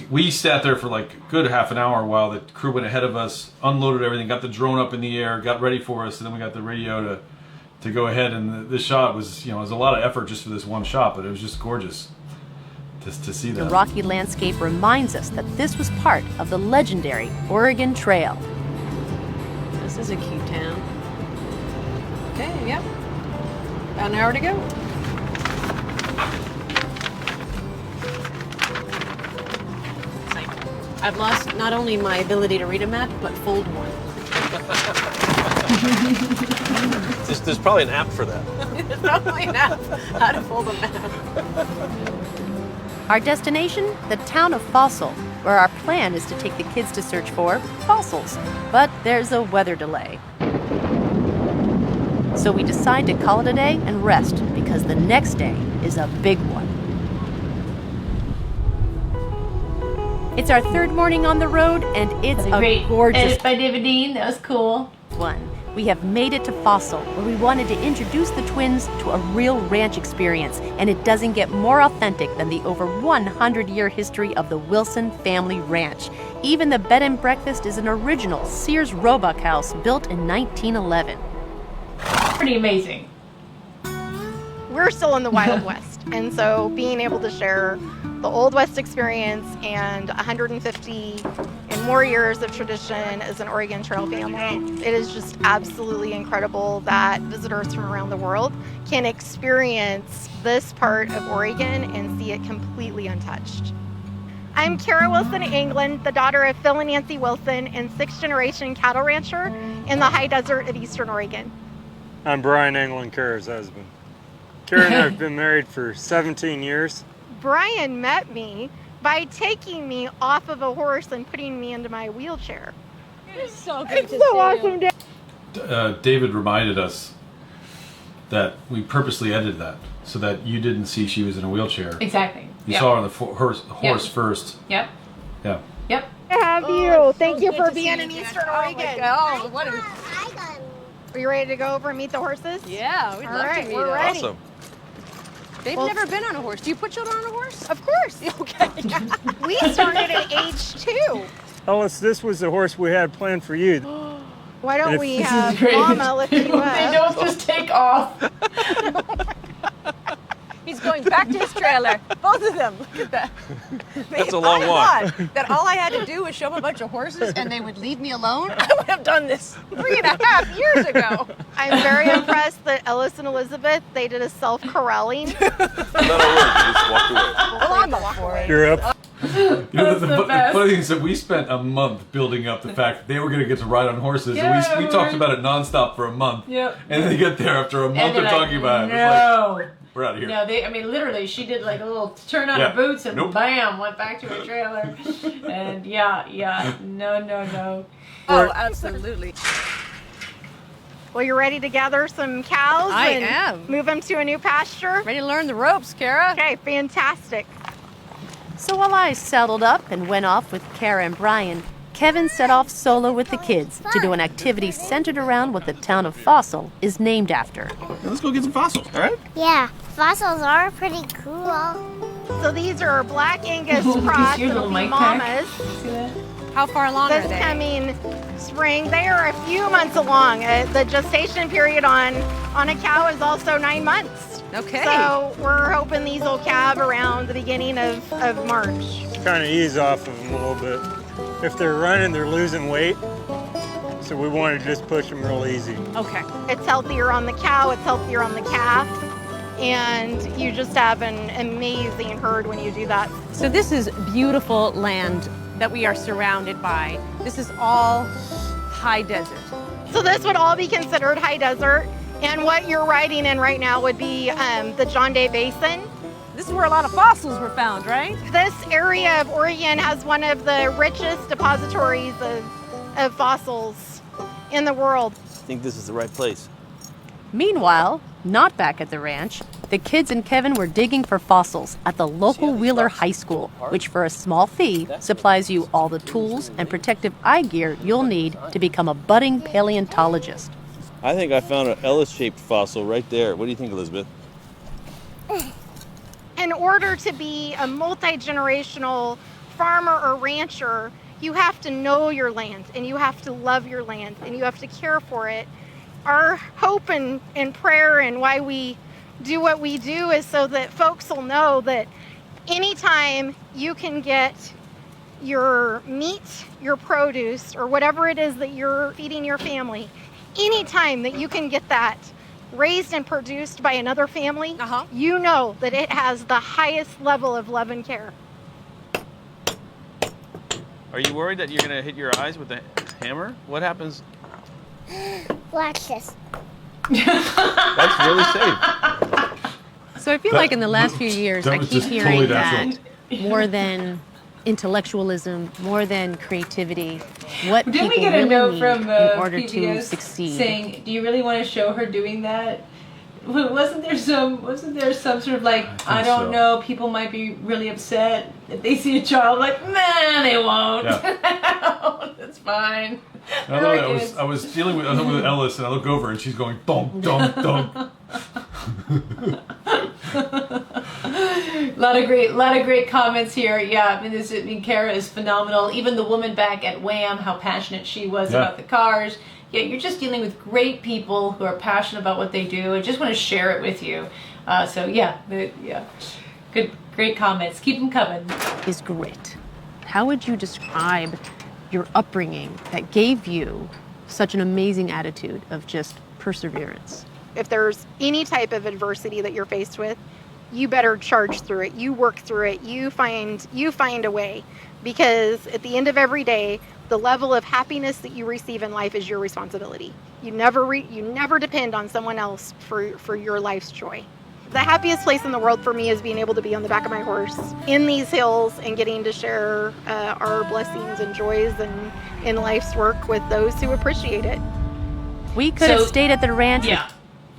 We sat there for like a good half an hour while the crew went ahead of us, unloaded everything, got the drone up in the air, got ready for us, and then we got the radio to go ahead. And this shot was, it was a lot of effort just for this one shot, but it was just gorgeous to see that. The rocky landscape reminds us that this was part of the legendary Oregon Trail. This is a cute town. Okay, yep. About an hour to go. It's like I've lost not only my ability to read a map, but fold one. There's probably an app for that. There's probably an app how to fold a map. Our destination, the town of Fossil, where our plan is to take the kids to search for fossils. But there's a weather delay. So we decide to call it a day and rest, because the next day is a big one. It's our third morning on the road, and it's That's a great gorgeous edit by David Dean. That was cool. one. We have made it to Fossil, where we wanted to introduce the twins to a real ranch experience, and it doesn't get more authentic than the over 100-year history of the Wilson family ranch. Even the bed and breakfast is an original Sears Roebuck house built in 1911. Pretty amazing. We're still in the Wild West, and so being able to share the Old West experience and 150 and more years of tradition as an Oregon Trail family, it is just absolutely incredible that visitors from around the world can experience this part of Oregon and see it completely untouched. I'm Kara Wilson England, the daughter of Phil and Nancy Wilson and sixth-generation cattle rancher in the high desert of eastern Oregon. I'm Brian England, Kara's husband. Kara and I have been married for 17 years. Brian met me by taking me off of a horse and putting me into my wheelchair. It's so good It's so awesome. David reminded us that we purposely edited that so that you didn't see she was in a wheelchair. Exactly. You Yep. saw her on the horse first. Yep. Yeah. Yep. Have you. Thank you for being in Eastern Oregon. Oh, what a... Are you ready to go over and meet the horses? Yeah, we'd All love right, to meet we're them. ready. Awesome. They've never been on a horse. Do you put children on a horse? Of course. Okay. We started at age 2. Ellis, this was the horse we had planned for you. Why don't If- we This is have great. Mama lift you They up? don't just take off. He's going back to his trailer. Both of them. Look at that. That's a long walk. That all I had to do was show them a bunch of horses and they would leave me alone. I would have done this 3.5 years ago. I'm very impressed that Ellis and Elizabeth, they did a self-corralling. Not a word. You just walked away. Well, I'm up for it. You're up. The funny thing is that we spent a month building up the fact that they were going to get to ride on horses. Get And on we a talked horse. about it nonstop for a month. Yep. And then they get there after a month And of they're talking like, about it. It's no. like, We're out of here. No, I mean, literally, she did like a little turn on her boots and bam, went back to her trailer. And no. Oh, absolutely. Well, you're ready to gather some cows I and am. move them to a new pasture? Ready to learn the ropes, Kara? Okay, fantastic. So while I saddled up and went off with Kara and Brian, Kevin set off solo with the kids to do an activity centered around what the town of Fossil is named after. Let's go get some fossils, all right? Yeah, fossils are pretty cool. So these are Black Angus cross little mamas. How far along This are they? coming spring, they are a few months along. The gestation period on a cow is also 9 months. Okay. So we're hoping these will calve around the beginning of March. Kind of ease off of them a little bit. If they're running, they're losing weight. So we want to just push them real easy. Okay. It's healthier on the cow, it's healthier on the calf, and you just have an amazing herd when you do that. So this is beautiful land that we are surrounded by. This is all high desert. So this would all be considered high desert, and what you're riding in right now would be the John Day Basin. This is where a lot of fossils were found, right? This area of Oregon has one of the richest depositories of fossils in the world. I think this is the right place. Meanwhile, not back at the ranch, the kids and Kevin were digging for fossils at the local Wheeler High School, which for a small fee supplies you all the tools and protective eye gear you'll need to become a budding paleontologist. I think I found an Ellis-shaped fossil right there. What do you think, Elizabeth? In order to be a multi-generational farmer or rancher, you have to know your land, and you have to love your land, and you have to care for it. Our hope and prayer and why we do what we do is so that folks will know that anytime you can get your meat, your produce, or whatever it is that you're feeding your family, anytime that you can get that raised and produced by another family, you know that it has the highest level of love and care. Are you worried that you're going to hit your eyes with the hammer? What happens? Watch this. That's really safe. So I feel like in the last few years, I keep hearing that more than intellectualism, more than creativity, what Didn't we people get a really note need from in order PBS to succeed. saying, "Do you really want to show her doing that?" Wasn't there some sort of like, I don't know, people might be really upset if they see a child, like, nah, they won't. Yeah. That's fine. I was dealing with Ellis, and I look over, and she's going donk, donk, donk. lot of great comments here. Yeah, I mean, Kara is phenomenal. Even the woman back at Wham, how passionate she was about the cars. Yeah, you're just dealing with great people who are passionate about what they do and just want to share it with you. Great comments. Keep them coming. Is grit. How would you describe your upbringing that gave you such an amazing attitude of just perseverance? If there's any type of adversity that you're faced with, you better charge through it. You work through it. You find a way, because at the end of every day, the level of happiness that you receive in life is your responsibility. You never depend on someone else for your life's joy. The happiest place in the world for me is being able to be on the back of my horse in these hills and getting to share our blessings and joys and in life's work with those who appreciate it. We could have stayed at the ranch. Yeah.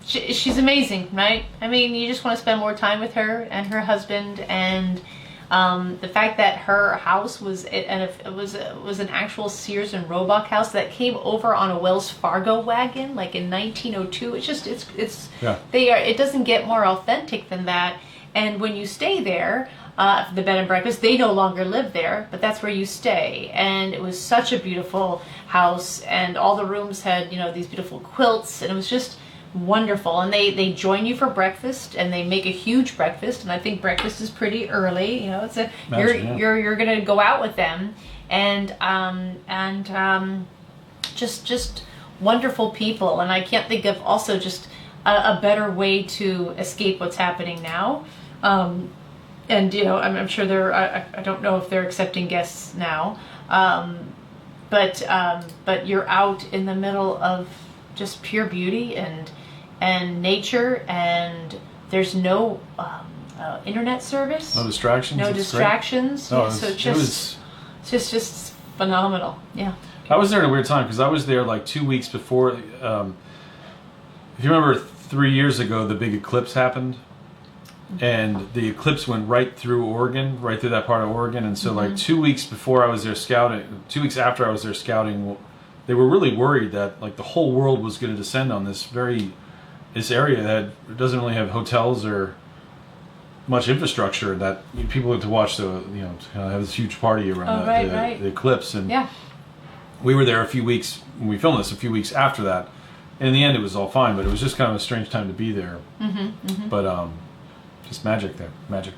She's amazing, right? I mean, you just want to spend more time with her and her husband, and the fact that her house was an actual Sears and Roebuck house that came over on a Wells Fargo wagon, like in 1902. It doesn't get more authentic than that. And when you stay there, the bed and breakfast, they no longer live there, but that's where you stay. And it was such a beautiful house, and all the rooms had these beautiful quilts, and it was just wonderful. And they join you for breakfast, and they make a huge breakfast, and I think breakfast is pretty early. You're gonna go out with them, and just wonderful people. And I can't think of also just a better way to escape what's happening now. And I'm sure I don't know if they're accepting guests now, but you're out in the middle of just pure beauty and nature and There's no internet service. No distractions. No It's distractions. great. No, Yeah, so it was it's just phenomenal. Yeah. I was there at a weird time because I was there like 2 weeks before. If you remember, 3 years ago, the big eclipse happened, and the eclipse went right through Oregon, right through that part of Oregon. And so, like 2 weeks before I was there scouting, 2 weeks after I was there scouting, they were really worried that like the whole world was going to descend on this area that doesn't really have hotels or much infrastructure, that people had to watch the have this huge party around the eclipse. And we were there a few weeks when we filmed this, a few weeks after that. And in the end, it was all fine, but it was just kind of a strange time to be there. But just magic there, magic.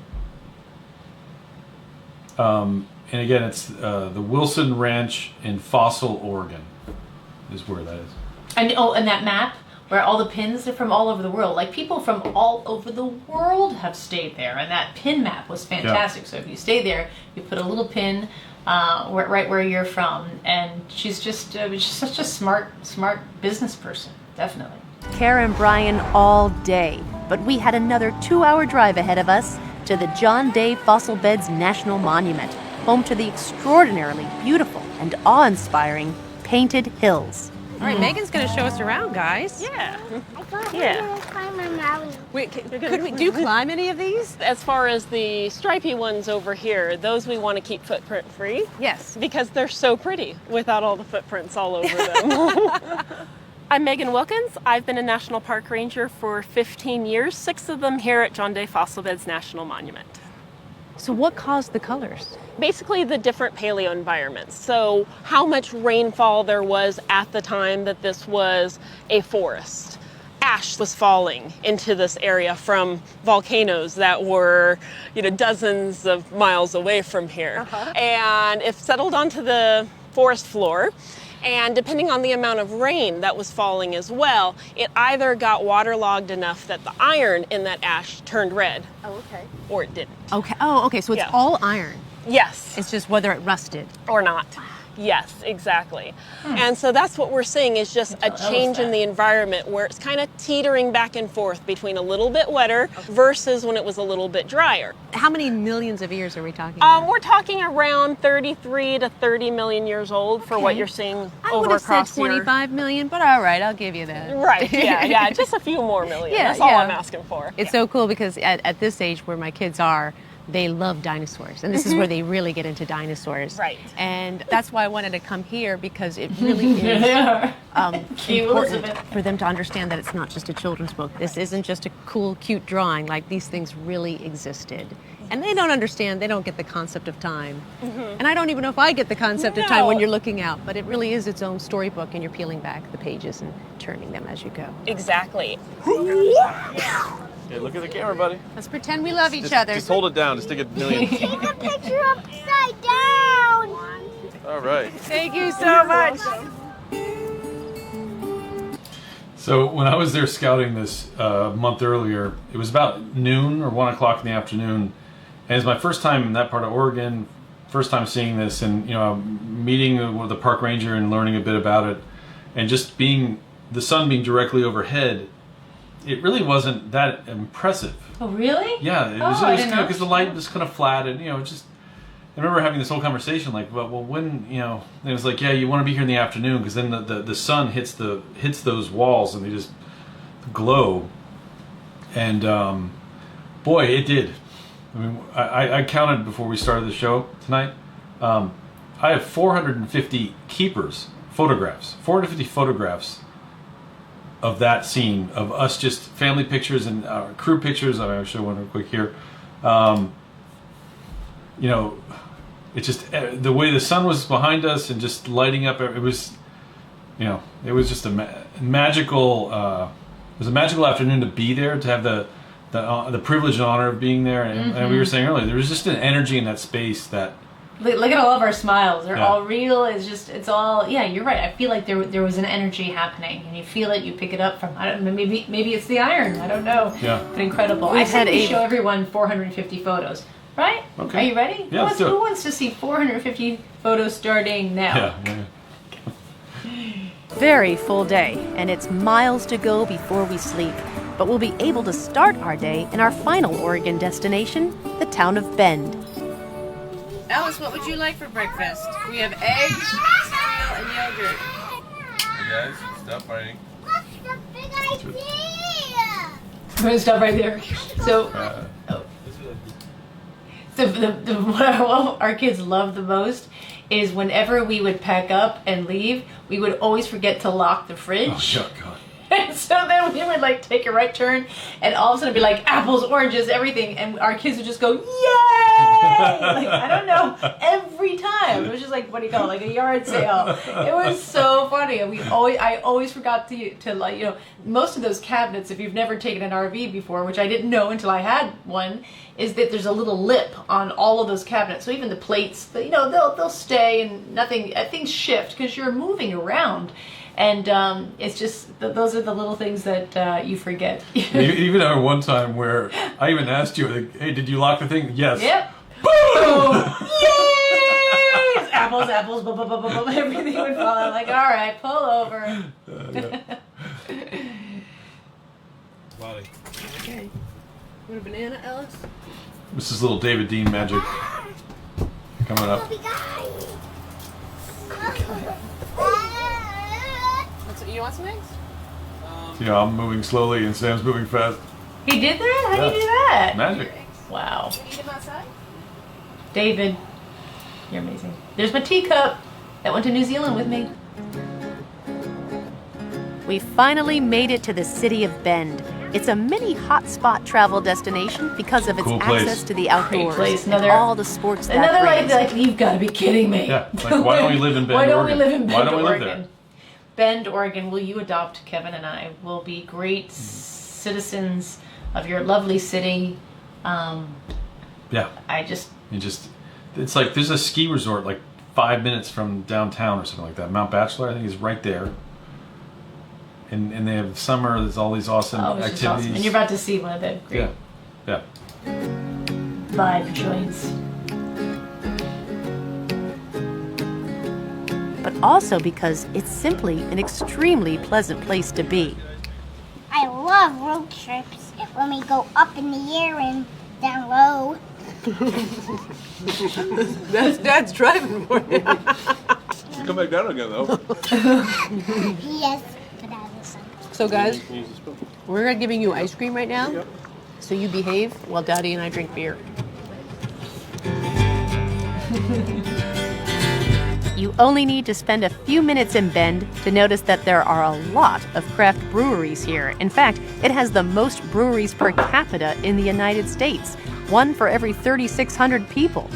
And again, it's the Wilson Ranch in Fossil, Oregon, is where that is. And that map where all the pins are from all over the world. Like people from all over the world have stayed there, and that pin map was fantastic. So if you stay there, you put a little pin right where you're from. And she's just such a smart business person, definitely. Kara and Brian all day, but we had another 2-hour drive ahead of us to the John Day Fossil Beds National Monument, home to the extraordinarily beautiful and awe-inspiring Painted Hills. All right, Megan's going to show us around, guys. Yeah. I thought we were going to climb a mountain. Wait, could we climb any of these? As far as the stripy ones over here, those we want to keep footprint free. Yes. Because they're so pretty without all the footprints all over them. I'm Megan Wilkins. I've been a National Park Ranger for 15 years, 6 of them here at John Day Fossil Beds National Monument. So what caused the colors? Basically the different paleo environments. So how much rainfall there was at the time that this was a forest. Ash was falling into this area from volcanoes that were, dozens of miles away from here. And it settled onto the forest floor. And depending on the amount of rain that was falling as well, it either got waterlogged enough that the iron in that ash turned red. Oh, okay. Or it didn't. Okay. Oh, okay. So it's all iron. Yes. It's just whether it rusted. Or not. Yes, exactly. And so that's what we're seeing is just a change in the environment where it's kind of teetering back and forth between a little bit wetter versus when it was a little bit drier. How many millions of years are we talking about? We're talking around 33 to 30 million years old for what you're seeing over across here. I would have said 25 million, but all right, I'll give you that. Right, yeah, just a few more million. That's all I'm asking for. It's so cool because at this age where my kids are, they love dinosaurs, and this is where they really get into dinosaurs. Right. And that's why I wanted to come here, because it really is important for them to understand that it's not just a children's book. This isn't just a cool, cute drawing. Like, these things really existed. And they don't understand, they don't get the concept of time. And I don't even know if I get the concept of time when you're looking out, but it really is its own storybook, and you're peeling back the pages and turning them as you go. Exactly. Hey, look at the camera, buddy. Let's pretend we love each other. Just hold it down. Just take a million. Take a picture upside down. All right. Thank you so much. So when I was there scouting this a month earlier, it was about noon or 1 o'clock in the afternoon, and it's my first time in that part of Oregon, first time seeing this, and meeting with the park ranger and learning a bit about it, and just the sun being directly overhead. It really wasn't that impressive. Oh, really? Yeah, it was kind of because the light was kind of flat, and just. I remember having this whole conversation, like, well, when it was like, yeah, you want to be here in the afternoon because then the sun hits those walls and they just glow, and boy, it did. I mean, I counted before we started the show tonight. I have 450 photographs of that scene, of us, just family pictures and crew pictures. I'll show one real quick here. It's just the way the sun was behind us and just lighting up. It was, it was just a magical. It was a magical afternoon to be there, to have the privilege and honor of being there. And we were saying earlier, there was just an energy in that space that. Look at all of our smiles. They're all real. It's all, you're right. I feel like there was an energy happening, and you feel it, you pick it up from, I don't know, maybe it's the iron. I don't know. Yeah. But incredible. I said we show everyone 450 photos, right? Okay. Are you ready? Yeah, Who wants to see 450 photos starting now? Yeah. Very full day, and it's miles to go before we sleep. but we'll be able to start our day in our final Oregon destination, the town of Bend. Alice, what would you like for breakfast? We have eggs, cereal, and yogurt. Hey guys, stop fighting. What's the big idea? I'm going to stop right there. So, what our kids love the most is whenever we would pack up and leave, we would always forget to lock the fridge. Oh, God. And so then we would like take a right turn and all of a sudden be like apples, oranges, everything. And our kids would just go, yay! Like, I don't know, every time. It was just like, what do you call it? Like a yard sale. It was so funny. And I always forgot to like, you know, most of those cabinets, if you've never taken an RV before, which I didn't know until I had one, is that there's a little lip on all of those cabinets. So even the plates, you know, they'll stay and nothing, things shift because you're moving around. And it's just, those are the little things that you forget. Even our one time where I even asked you, like, hey, did you lock the thing? Yes. Yep. Boom! Yay! Apples, blah, blah, blah, blah, blah, everything would fall out. Like, all right, pull over. Molly. Okay. Want a banana, Alice? This is little David Dean magic coming up. You want some eggs? Yeah, I'm moving slowly and Sam's moving fast. He did that? How do you do that? Magic. Wow. Can you eat them outside? David, you're amazing. There's my teacup that went to New Zealand with me. We finally made it to the city of Bend. It's a mini hotspot travel destination because of its Cool place. access to the outdoors place. and all the sports that Another brings. like you've got to be kidding me. Yeah, like why don't we live in Bend, Why don't Oregon? we live in Bend, Why don't we live Oregon? there? Bend, Oregon, will you adopt Kevin and I? We'll be great citizens of your lovely city. Yeah. It's like there's a ski resort like 5 minutes from downtown or something like that. Mount Bachelor, I think, is right there. And they have summer, there's all these awesome It's activities. just awesome. And you're about to see one of the great Yeah. live joints. But also because it's simply an extremely pleasant place to be. I love road trips when we go up in the air and down low. That's Dad's driving for you. You come back down again, though. Yes, but I listen. So guys, we're giving you ice cream right now. So you behave while Daddy and I drink beer. You only need to spend a few minutes in Bend to notice that there are a lot of craft breweries here. In fact, it has the most breweries per capita in the United States, one for every 3,600 people.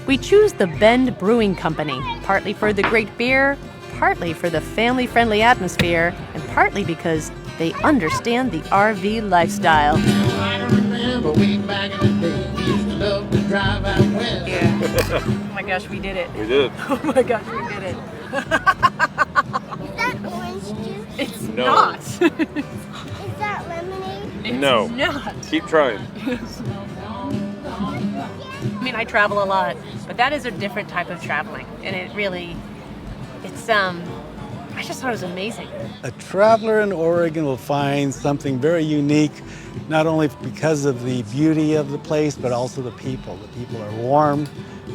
We choose the Bend Brewing Company, partly for the great beer, partly for the family-friendly atmosphere, and partly because they understand the RV lifestyle. Yeah. Oh my gosh, we did it. We did. Oh my gosh, we did it. Is that orange juice? It's No. not. Is that lemonade? It's No. not. Keep trying. I mean, I travel a lot, but that is a different type of traveling, and it really, I just thought it was amazing. A traveler in Oregon will find something very unique, not only because of the beauty of the place, but also the people. The people are warm,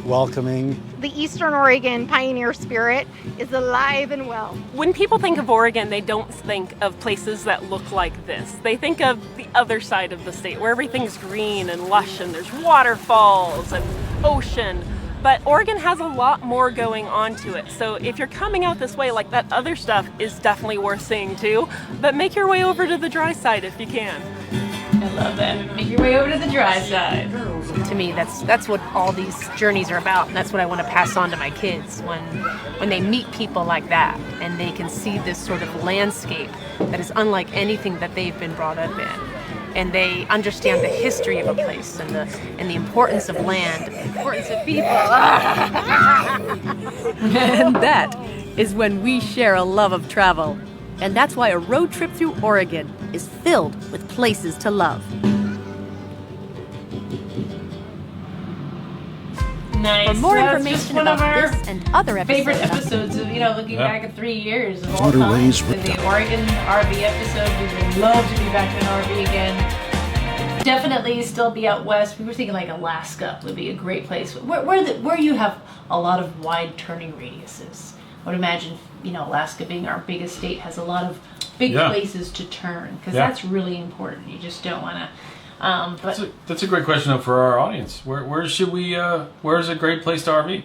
welcoming. The Eastern Oregon pioneer spirit is alive and well. When people think of Oregon, they don't think of places that look like this. They think of the other side of the state where everything's green and lush and there's waterfalls and ocean. But Oregon has a lot more going on to it. So if you're coming out this way, like that other stuff is definitely worth seeing too. But make your way over to the dry side if you can. I love that. Make your way over to the dry side. To me, that's what all these journeys are about, and that's what I want to pass on to my kids when they meet people like that, and they can see this sort of landscape that is unlike anything that they've been brought up in. And they understand the history of a place and the importance of land, the importance of people. And that is when we share a love of travel. And that's why a road trip through Oregon is filled with places to love. Nice. For more That's just information one of about our this and other favorite episodes, episodes of, looking back at 3 years of all Waterways time. The Oregon RV episode. We would love to be back in an RV again. Definitely still be out west. We were thinking like Alaska would be a great place. Where you have a lot of wide turning radiuses. I would imagine, Alaska being our biggest state has a lot of big places to turn because that's really important. You just don't want to. That's a great question though for our audience. Where's a great place to RV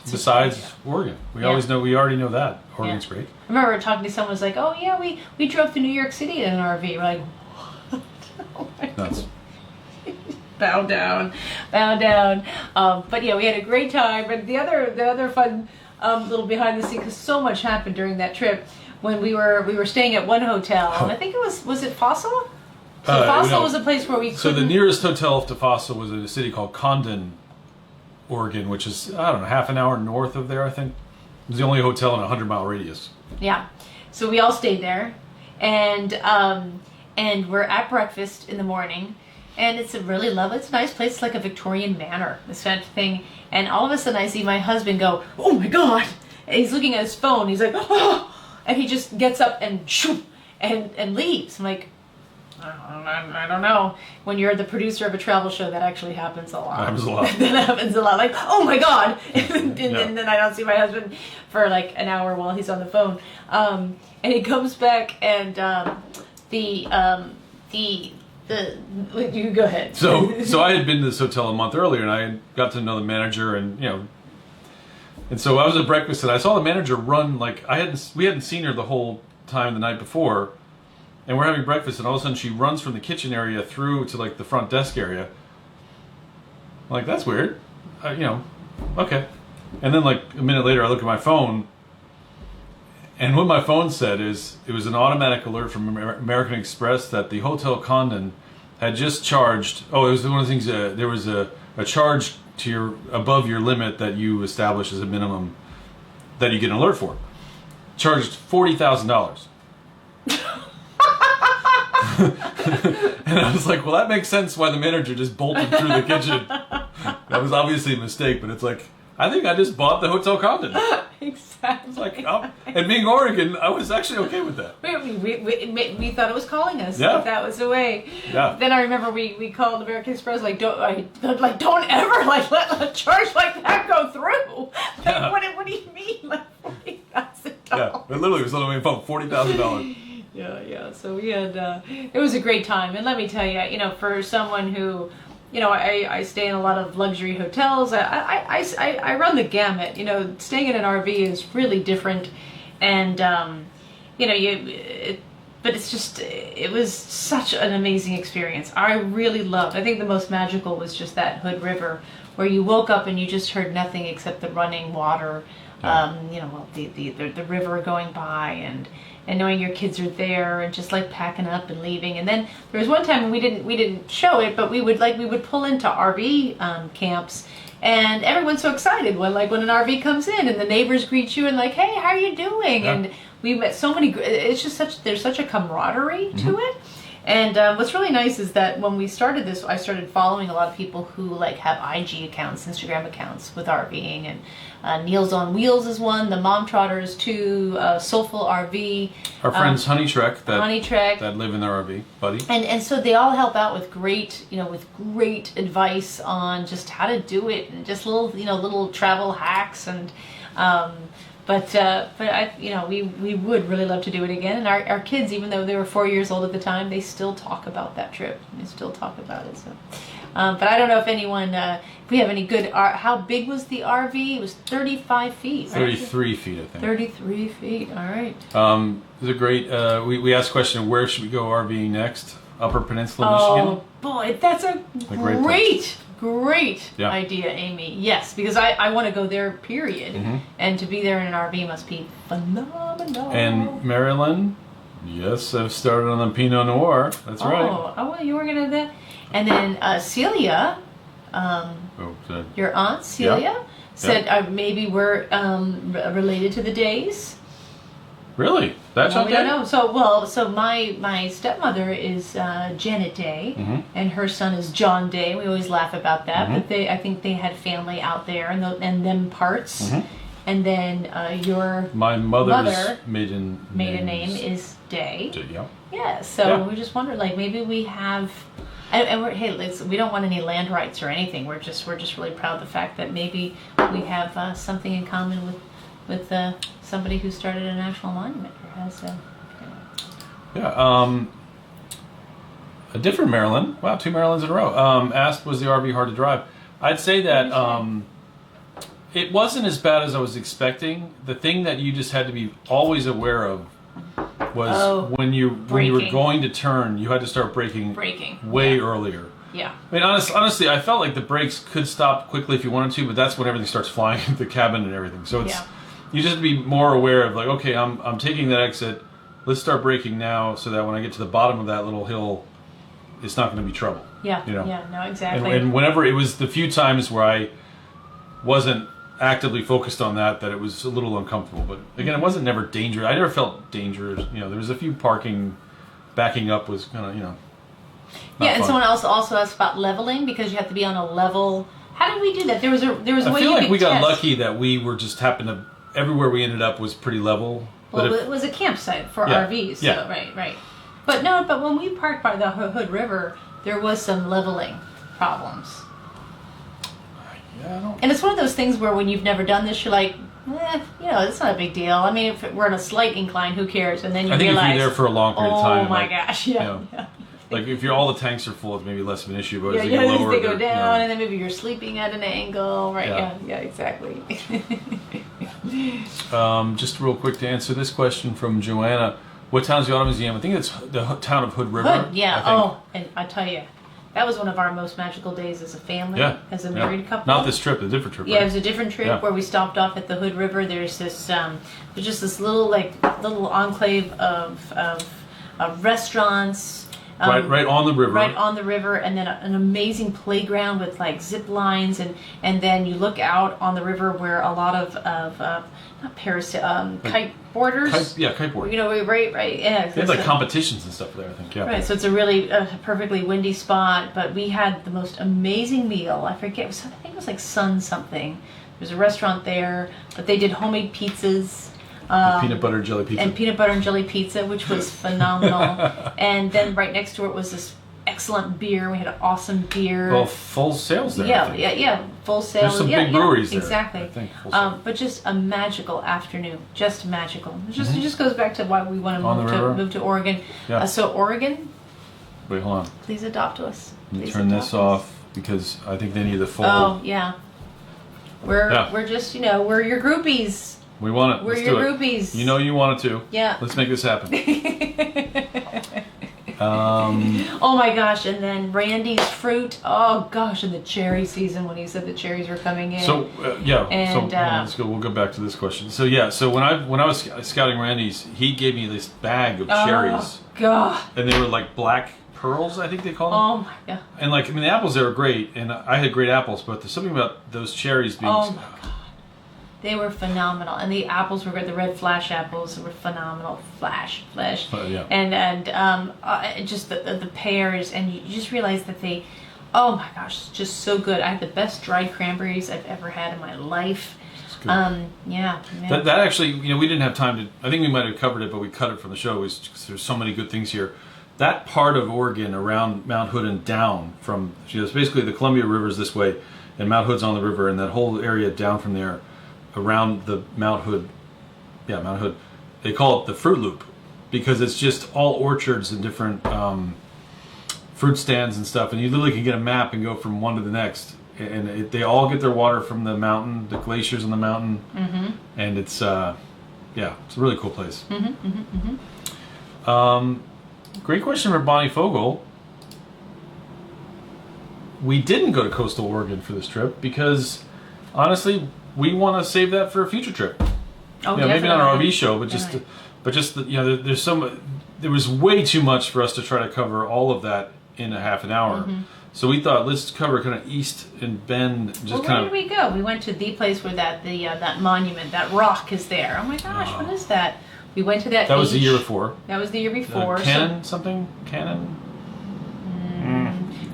besides Oregon? We already know that Oregon's great. I remember talking to someone who was like, "Oh yeah, we drove to New York City in an RV." We're like, "What?" Nuts. Bow down. But yeah, we had a great time. And the other fun little behind the scenes, because so much happened during that trip. When we were staying at one hotel, and I think it was it Fossil? So Fossil was a place where we couldn't... So the nearest hotel to Fossil was in a city called Condon, Oregon, which is, I don't know, half an hour north of there, I think. It was the only hotel in a 100-mile radius. Yeah. So we all stayed there, and we're at breakfast in the morning, and it's a really lovely, it's a nice place. It's like a Victorian manor, this kind of thing. And all of a sudden I see my husband go, "Oh my God!" And he's looking at his phone. He's like, "Oh!" And he just gets up and shoop, and leaves. I'm like, I don't know. When you're the producer of a travel show, that actually happens a lot. That happens a lot. Like, "Oh my God!" and then I don't see my husband for like an hour while he's on the phone. And he comes back, and you go ahead. So I had been to this hotel a month earlier, and I had got to know the manager, and so I was at breakfast, and I saw the manager run we hadn't seen her the whole time the night before. And we're having breakfast, and all of a sudden she runs from the kitchen area through to like the front desk area. I'm like, that's weird. Okay. And then like a minute later, I look at my phone, and what my phone said is it was an automatic alert from American Express that the Hotel Condon had just charged. Oh, it was one of the things. There was a charge to above your limit that you establish as a minimum that you get an alert for. Charged $40,000. And I was like, well, that makes sense why the manager just bolted through the kitchen. That was obviously a mistake, but it's like, I think I just bought the Hotel Condon. Exactly. It's like, and being Oregon, I was actually okay with that. We thought it was calling us. Yeah. That was the way. Yeah. Then I remember we called American Express don't ever let a charge like that go through. Yeah. What do you mean? Like $40,000. Yeah, it literally was on my phone, $40,000. Yeah. So we had, it was a great time. And let me tell you, for someone who, I stay in a lot of luxury hotels. I run the gamut. Staying in an RV is really different. And, but it's just, it was such an amazing experience. I really loved, I think the most magical was just that Hood River where you woke up and you just heard nothing except the running water, the river going by and knowing your kids are there and just like packing up and leaving. And then there was one time when we didn't show it, but we would pull into RV camps, and everyone's so excited when an RV comes in and the neighbors greet you and like, "Hey, how are you doing?" Yeah. And we met so many. It's just there's such a camaraderie to it. And what's really nice is that when we started this, I started following a lot of people who have IG accounts, Instagram accounts with RVing, and Neil's on Wheels is one, the Mom Trotters too, Soulful RV. Our friends Honey Trek that live in their RV, buddy. And so they all help out with great advice on just how to do it and just little travel hacks and. But we would really love to do it again. And our kids, even though they were 4 years old at the time, they still talk about that trip. They still talk about it. So, but I don't know if anyone, if we have any good. How big was the RV? It was 35 feet. Right? 33 feet, I think. 33 feet. All right. It was a great. We asked the question, where should we go RVing next? Upper Peninsula, Michigan. Oh boy, that's a great idea, Amy. Yes, because I want to go there, period. Mm-hmm. And to be there in an RV must be phenomenal. And Maryland, yes, I've started on the Pinot Noir. That's right. Oh, you were going to do that? And then Celia, your aunt Celia, said maybe we're related to the Days. Really? That's well, John we Day? don't know. So my stepmother is Janet Day, and her son is John Day. We always laugh about that, but I think they had family out there and them parts. And then my mother's maiden name is Day. Yeah. Yeah. So we just wondered, like, maybe we have. And we don't want any land rights or anything. We're just really proud of the fact that maybe we have something in common with somebody who started a national monument or has a. A different Maryland. Wow, 2 Marylands in a row. Asked, was the RV hard to drive? I'd say that it wasn't as bad as I was expecting. The thing that you just had to be always aware of was when you were going to turn, you had to start braking way earlier. Yeah. I mean, honestly, I felt like the brakes could stop quickly if you wanted to, but that's when everything starts flying into the cabin and everything. So it's you just have to be more aware of, like, okay, I'm taking that exit. Let's start braking now, so that when I get to the bottom of that little hill, it's not going to be trouble. Yeah. You know? Yeah. No, exactly. And whenever it was the few times where I wasn't actively focused on that it was a little uncomfortable. But again, it wasn't never dangerous. I never felt dangerous. You know, there was a few backing up was kind of, you know. And someone else also asked about leveling, because you have to be on a level. How did we do that? There was a way you could I feel like we got test. lucky that we were just happened to everywhere we ended up was pretty level. Well, it was a campsite for RVs, so right. But when we parked by the Hood River, there was some leveling problems. Yeah, and it's one of those things where when you've never done this, you're like, it's not a big deal. I mean, if we're on a slight incline, who cares? And then you realize, if you're there for a long period of time, oh my gosh, yeah. Like if all the tanks are full, it's maybe less of an issue. But as they as get lower, they go down, and then maybe you're sleeping at an angle, right? Yeah, exactly. Just real quick to answer this question from Joanna, what town's the Auto Museum? I think it's the town of Hood River. Hood, yeah. And I tell you, that was one of our most magical days as a family, as a married couple. Not this trip, a different trip. Yeah, it was a different trip where we stopped off at the Hood River. There's this, there's just this little enclave of restaurants. Right on the river. Right on the river, and then an amazing playground with like zip lines, and then you look out on the river where a lot of not kite boarders. Kite board. You know, right, yeah. They have like competitions and stuff there, I think. Yeah. Right, so it's a really perfectly windy spot, but we had the most amazing meal. I forget, I think it was like Sun something. There's a restaurant there, but they did homemade pizzas. Peanut butter and jelly pizza. And peanut butter and jelly pizza, which was phenomenal. And then right next to it was this excellent beer. We had an awesome beer. Well, Full Sail's there. Yeah, Full Sail. There's some big breweries there. Exactly. I think, but just a magical afternoon. Just magical. It just goes back to why we want to move to Oregon. Yeah. So Oregon. Wait, hold on. Please adopt us. Let me turn this off because I think they need the full. Oh yeah. We're just we're your groupies. We want it. We're Let's your do it. groupies. You know you want it to. Yeah. Let's make this happen. Oh my gosh, and then Randy's fruit. Oh gosh, and the cherry season when he said the cherries were coming in. So let's go. We'll go back to this question. So so when I was scouting Randy's, he gave me this bag of cherries. Oh god. And they were like black pearls, I think they call them. Oh my god. And the apples there were great, and I had great apples, but there's something about those cherries being. Oh my god. They were phenomenal, and the apples were good. The red flash apples were phenomenal. Flash. And just the pears, and you just realize that they, oh my gosh, just so good. I had the best dried cranberries I've ever had in my life. That actually, we didn't have time to. I think we might have covered it, but we cut it from the show. There's so many good things here. That part of Oregon around Mount Hood and down from, it's basically the Columbia River's this way, and Mount Hood's on the river, and that whole area down from there. Around the Mount Hood, they call it the Fruit Loop because it's just all orchards and different fruit stands and stuff, and you literally can get a map and go from one to the next, and they all get their water from the mountain, the glaciers on the mountain, and it's it's a really cool place. Great question for Bonnie Fogel. We didn't go to coastal Oregon for this trip because honestly we want to save that for a future trip. Maybe not an RV show, but just there was way too much for us to try to cover all of that in a half an hour. So we thought let's cover kind of East and Bend. Where did we go? We went to the place where that monument, that rock is there. Oh my gosh, what is that? We went to that. That was the beach. year before. That was the year before. Cannon something? Cannon?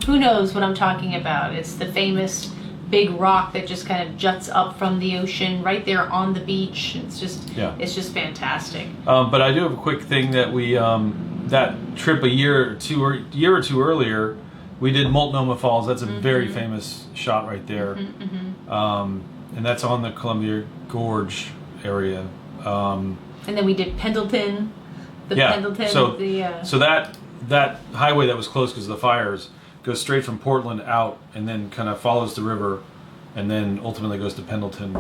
Who knows what I'm talking about? It's the famous big rock that just kind of juts up from the ocean right there on the beach. It's just fantastic. But I do have a quick thing that we that trip a year or two earlier, we did Multnomah Falls. That's a very famous shot right there, and that's on the Columbia Gorge area. And then we did Pendleton. Pendleton. So that highway that was closed because of the fires goes straight from Portland out and then kind of follows the river and then ultimately goes to Pendleton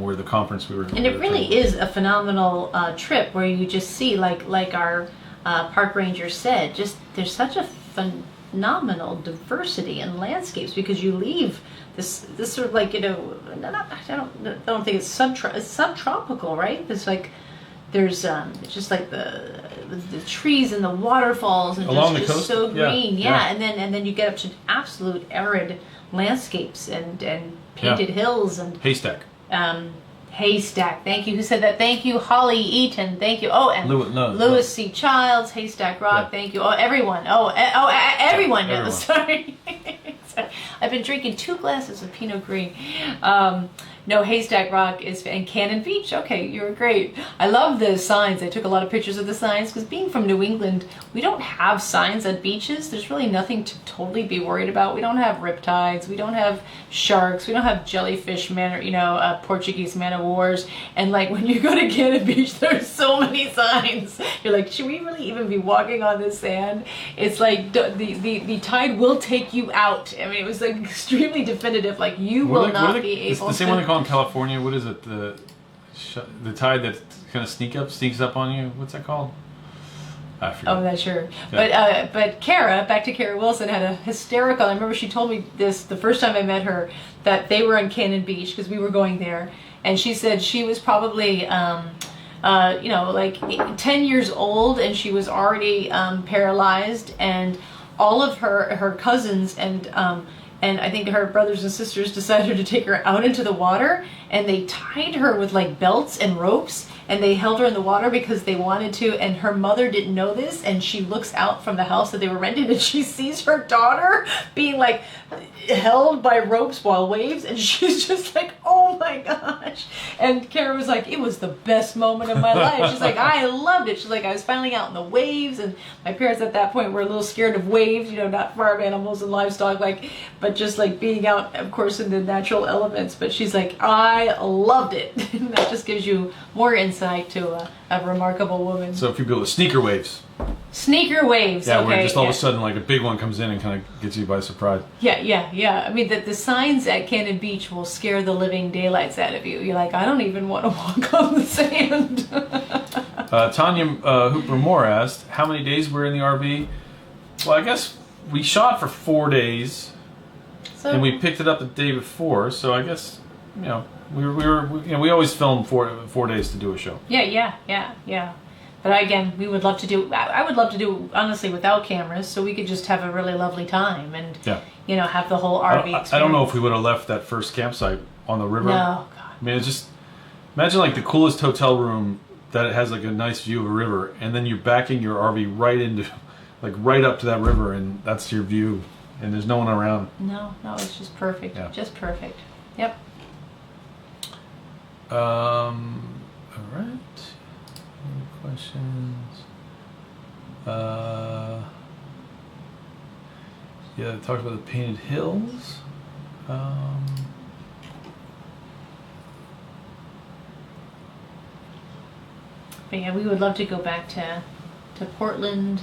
where the conference we were. And it really is a phenomenal trip where you just see, like our park ranger said, just there's such a phenomenal diversity in landscapes because you leave this sort of like, I don't think it's subtropical, right? It's like there's it's just like the trees and the waterfalls and along just the coast, so green, and then you get up to absolute arid landscapes and painted hills and Haystack. Thank you. Who said that? Thank you, Holly Eaton. Thank you. Oh, and Lewis C. Childs, Haystack Rock. Yeah. Thank you. Oh, everyone. Everyone knows. Sorry. I've been drinking 2 glasses of Pinot Gris. No, Haystack Rock is, and Cannon Beach. Okay, you were great. I love the signs. I took a lot of pictures of the signs because being from New England, we don't have signs at beaches. There's really nothing to totally be worried about. We don't have riptides. We don't have sharks. We don't have jellyfish, Portuguese man-o'-wars. And like when you go to Cannon Beach, there's so many signs. You're like, should we really even be walking on this sand? It's like the tide will take you out. I mean, it was like extremely definitive. Like you will not be able. It's the same one they call in California. What is it? The tide that kind of sneaks up on you. What's that called? I forget. Oh, that's sure. Yeah. But Kara, back to Kara Wilson, had a hysterical. I remember she told me this the first time I met her, that they were on Cannon Beach because we were going there, and she said she was probably like 10 years old, and she was already paralyzed, and all of her cousins and I think her brothers and sisters decided to take her out into the water, and they tied her with like belts and ropes, and they held her in the water because they wanted to, and her mother didn't know this, and she looks out from the house that they were renting, and she sees her daughter being like held by ropes while waves, and she's just like, oh my gosh. And Kara was like, it was the best moment of my life. She's like, I loved it. She's like, I was finally out in the waves, and my parents at that point were a little scared of waves, not farm animals and livestock, but just like being out, of course, in the natural elements. But she's like, I loved it. That just gives you more insight to a remarkable woman. So if you build sneaker waves. Sneaker waves. Yeah, okay, where just all of a sudden like a big one comes in and kind of gets you by surprise. Yeah. I mean, the signs at Cannon Beach will scare the living daylights out of you. You're like, I don't even want to walk on the sand. Tanya Hooper Moore asked, how many days were in the RV? Well, I guess we shot for 4 days, and we picked it up the day before. So I guess we always film 4 days to do a show. Yeah. But again, we would love to do. I would love to do honestly without cameras, so we could just have a really lovely time and have the whole RV experience. I don't know if we would have left that first campsite on the river. No, God. I mean, it's just imagine like the coolest hotel room that it has like a nice view of a river, and then you're backing your RV right up to that river, and that's your view, and there's no one around. No, it's just perfect. Yeah. Just perfect. Yep. All right. Any questions? Yeah, I talked about the painted hills. But yeah, we would love to go back to Portland,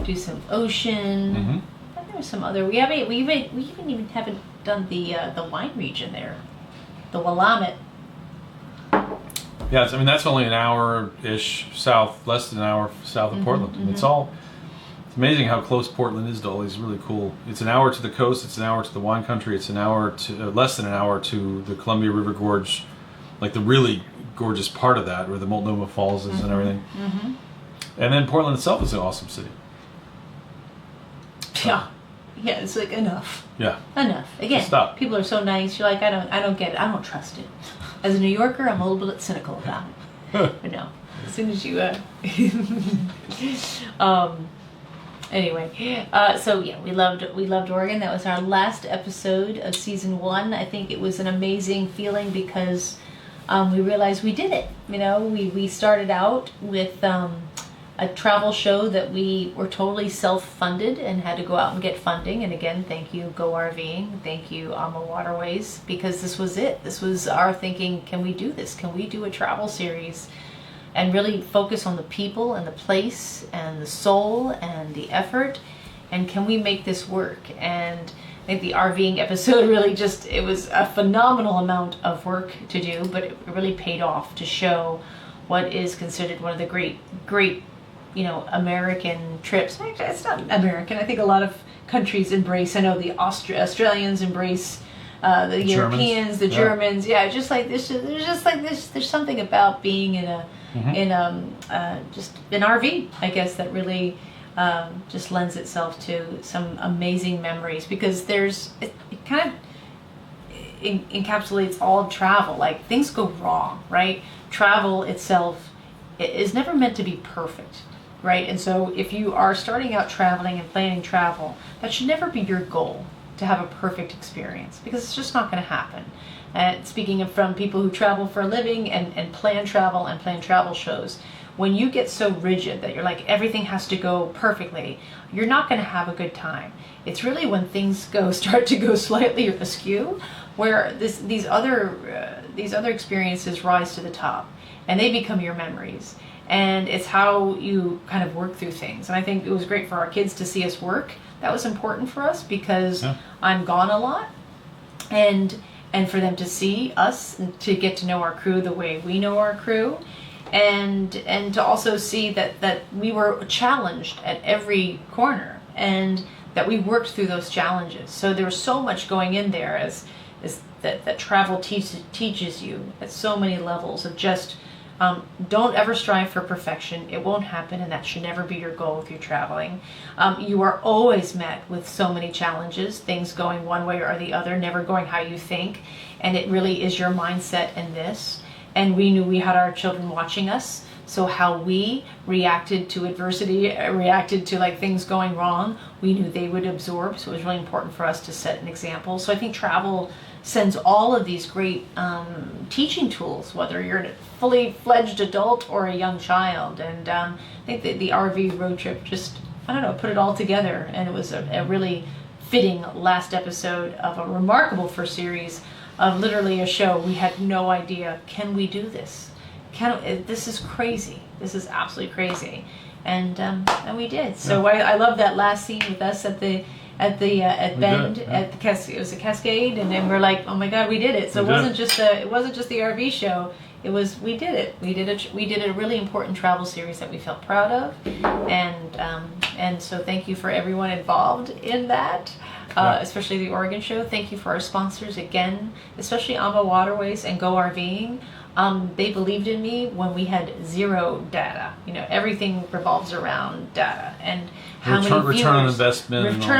do some ocean. Mm-hmm. And there was some other. We even haven't done the wine region there, the Willamette. Yeah, I mean that's only an hour-ish south, less than an hour south of Portland. Mm-hmm. It's amazing how close Portland is to all these really cool. It's an hour to the coast. It's an hour to the wine country. It's an hour to less than an hour to the Columbia River Gorge, like the really gorgeous part of that, where the Multnomah Falls is and everything. Mm-hmm. And then Portland itself is an awesome city. Yeah, it's like enough. Yeah. Enough. Again, stop. People are so nice. You're like, I don't get it. I don't trust it. As a New Yorker, I'm a little bit cynical about it. But no. As soon as you anyway, so yeah, we loved Oregon. That was our last episode of season 1. I think it was an amazing feeling because we realized we did it. You know, we started out with a travel show that we were totally self-funded and had to go out and get funding. And again, thank you, Go RVing. Thank you, AMA Waterways, because this was it. This was our thinking, can we do this? Can we do a travel series and really focus on the people and the place and the soul and the effort? And can we make this work? And I think the RVing episode really it was a phenomenal amount of work to do, but it really paid off to show what is considered one of the great, American trips. Actually, it's not American. I think a lot of countries embrace. I know the Australians embrace the Europeans, the Germans. Yeah, just like this. There's something about being in just an RV, I guess, that really just lends itself to some amazing memories, because it kind of encapsulates all of travel. Like, things go wrong, right? Travel itself is never meant to be perfect, right? And so if you are starting out traveling and planning travel, that should never be your goal, to have a perfect experience, because it's just not going to happen. And speaking from people who travel for a living and plan travel and plan travel shows, when you get so rigid that you're like, everything has to go perfectly, you're not going to have a good time. It's really when things start to go slightly askew, where these other experiences rise to the top, and they become your memories. And it's how you kind of work through things. And I think it was great for our kids to see us work. That was important for us, because I'm gone a lot, and for them to see us and to get to know our crew the way we know our crew, and to also see that we were challenged at every corner, and that we worked through those challenges. So there was so much going in there as that travel teaches you at so many levels of just don't ever strive for perfection. It won't happen, and that should never be your goal if you're traveling. You are always met with so many challenges, things going one way or the other, never going how you think, and it really is your mindset in this. And we knew we had our children watching us, so how we reacted to adversity, reacted to like things going wrong, we knew they would absorb. So it was really important for us to set an example. So I think travel sends all of these great teaching tools, whether you're a fully fledged adult or a young child. And I think the RV road trip just, put it all together. And it was a really fitting last episode of a remarkable first series of literally a show. We had no idea, can we do this? This is crazy. This is absolutely crazy. And we did. So I love that last scene with us at Bend, at the it was a Cascade, and then we're like, oh my God, we did it. So it wasn't just the RV show. It was, we did it. We did a really important travel series that we felt proud of, and so thank you for everyone involved in that, especially the Oregon show. Thank you for our sponsors again, especially AMA Waterways and Go RVing. They believed in me when we had zero data. Everything revolves around data and how many viewers, return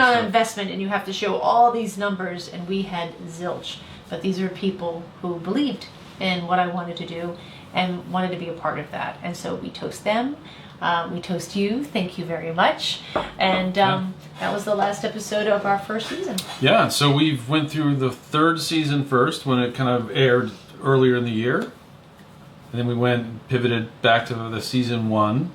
on investment, and you have to show all these numbers, and we had zilch. But these are people who believed in what I wanted to do and wanted to be a part of that, and so we toast them. We toast you. Thank you very much. And that was the last episode of our first season. Yeah, so we went through the third season first when it kind of aired earlier in the year. And then we pivoted back to the season 1.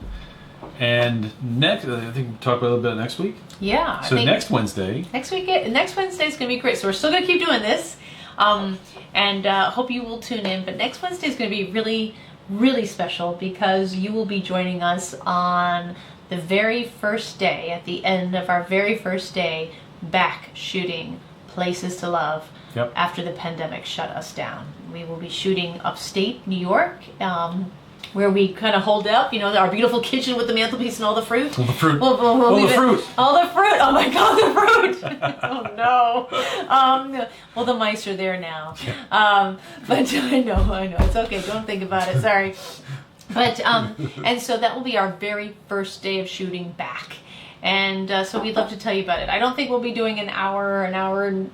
And next, I think we'll talk a little bit next week. Yeah. So next Wednesday. Next Wednesday is going to be great. So we're still going to keep doing this. And hope you will tune in. But next Wednesday is going to be really, really special, because you will be joining us on the very first day, at the end of our very first day, back shooting Places to Love. Yep. After the pandemic shut us down. We will be shooting upstate New York, where we kind of hold up, our beautiful kitchen with the mantelpiece and all the fruit. All the fruit. All the fruit. Oh my God, the fruit. Oh no. Well, the mice are there now. But I know. It's okay. Don't think about it. Sorry. But, and so that will be our very first day of shooting back. And so we'd love to tell you about it. I don't think we'll be doing an hour and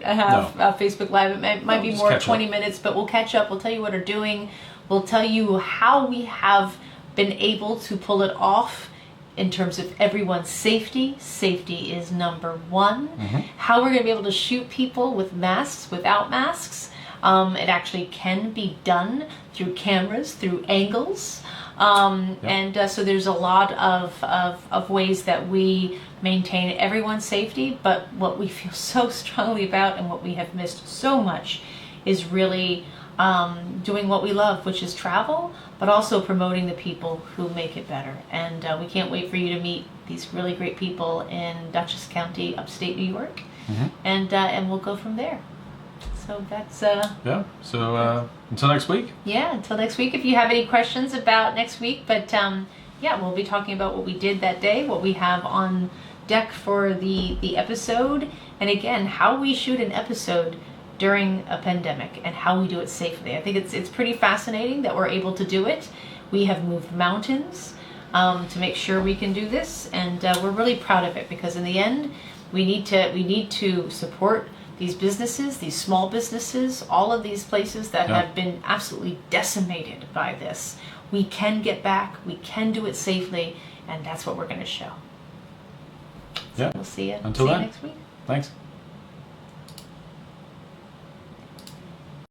a half Facebook Live. It might be more 20 minutes, but we'll catch up. We'll tell you what we're doing. We'll tell you how we have been able to pull it off in terms of everyone's safety. Safety is number one. How we're going to be able to shoot people with masks, without masks. It actually can be done through cameras, through angles. And so there's a lot of ways that we maintain everyone's safety. But what we feel so strongly about and what we have missed so much is really doing what we love, which is travel, but also promoting the people who make it better. And we can't wait for you to meet these really great people in Dutchess County, upstate New York, and we'll go from there. So that's yeah. So until next week. Yeah, until next week. If you have any questions about next week, but yeah, we'll be talking about what we did that day, what we have on deck for the episode, and again, how we shoot an episode during a pandemic and how we do it safely. I think it's pretty fascinating that we're able to do it. We have moved mountains to make sure we can do this, and we're really proud of it, because in the end, we need to support these businesses, these small businesses, all of these places that have been absolutely decimated by this. We can get back, we can do it safely, and that's what we're going to show. So we'll see you Until then. next week. Thanks.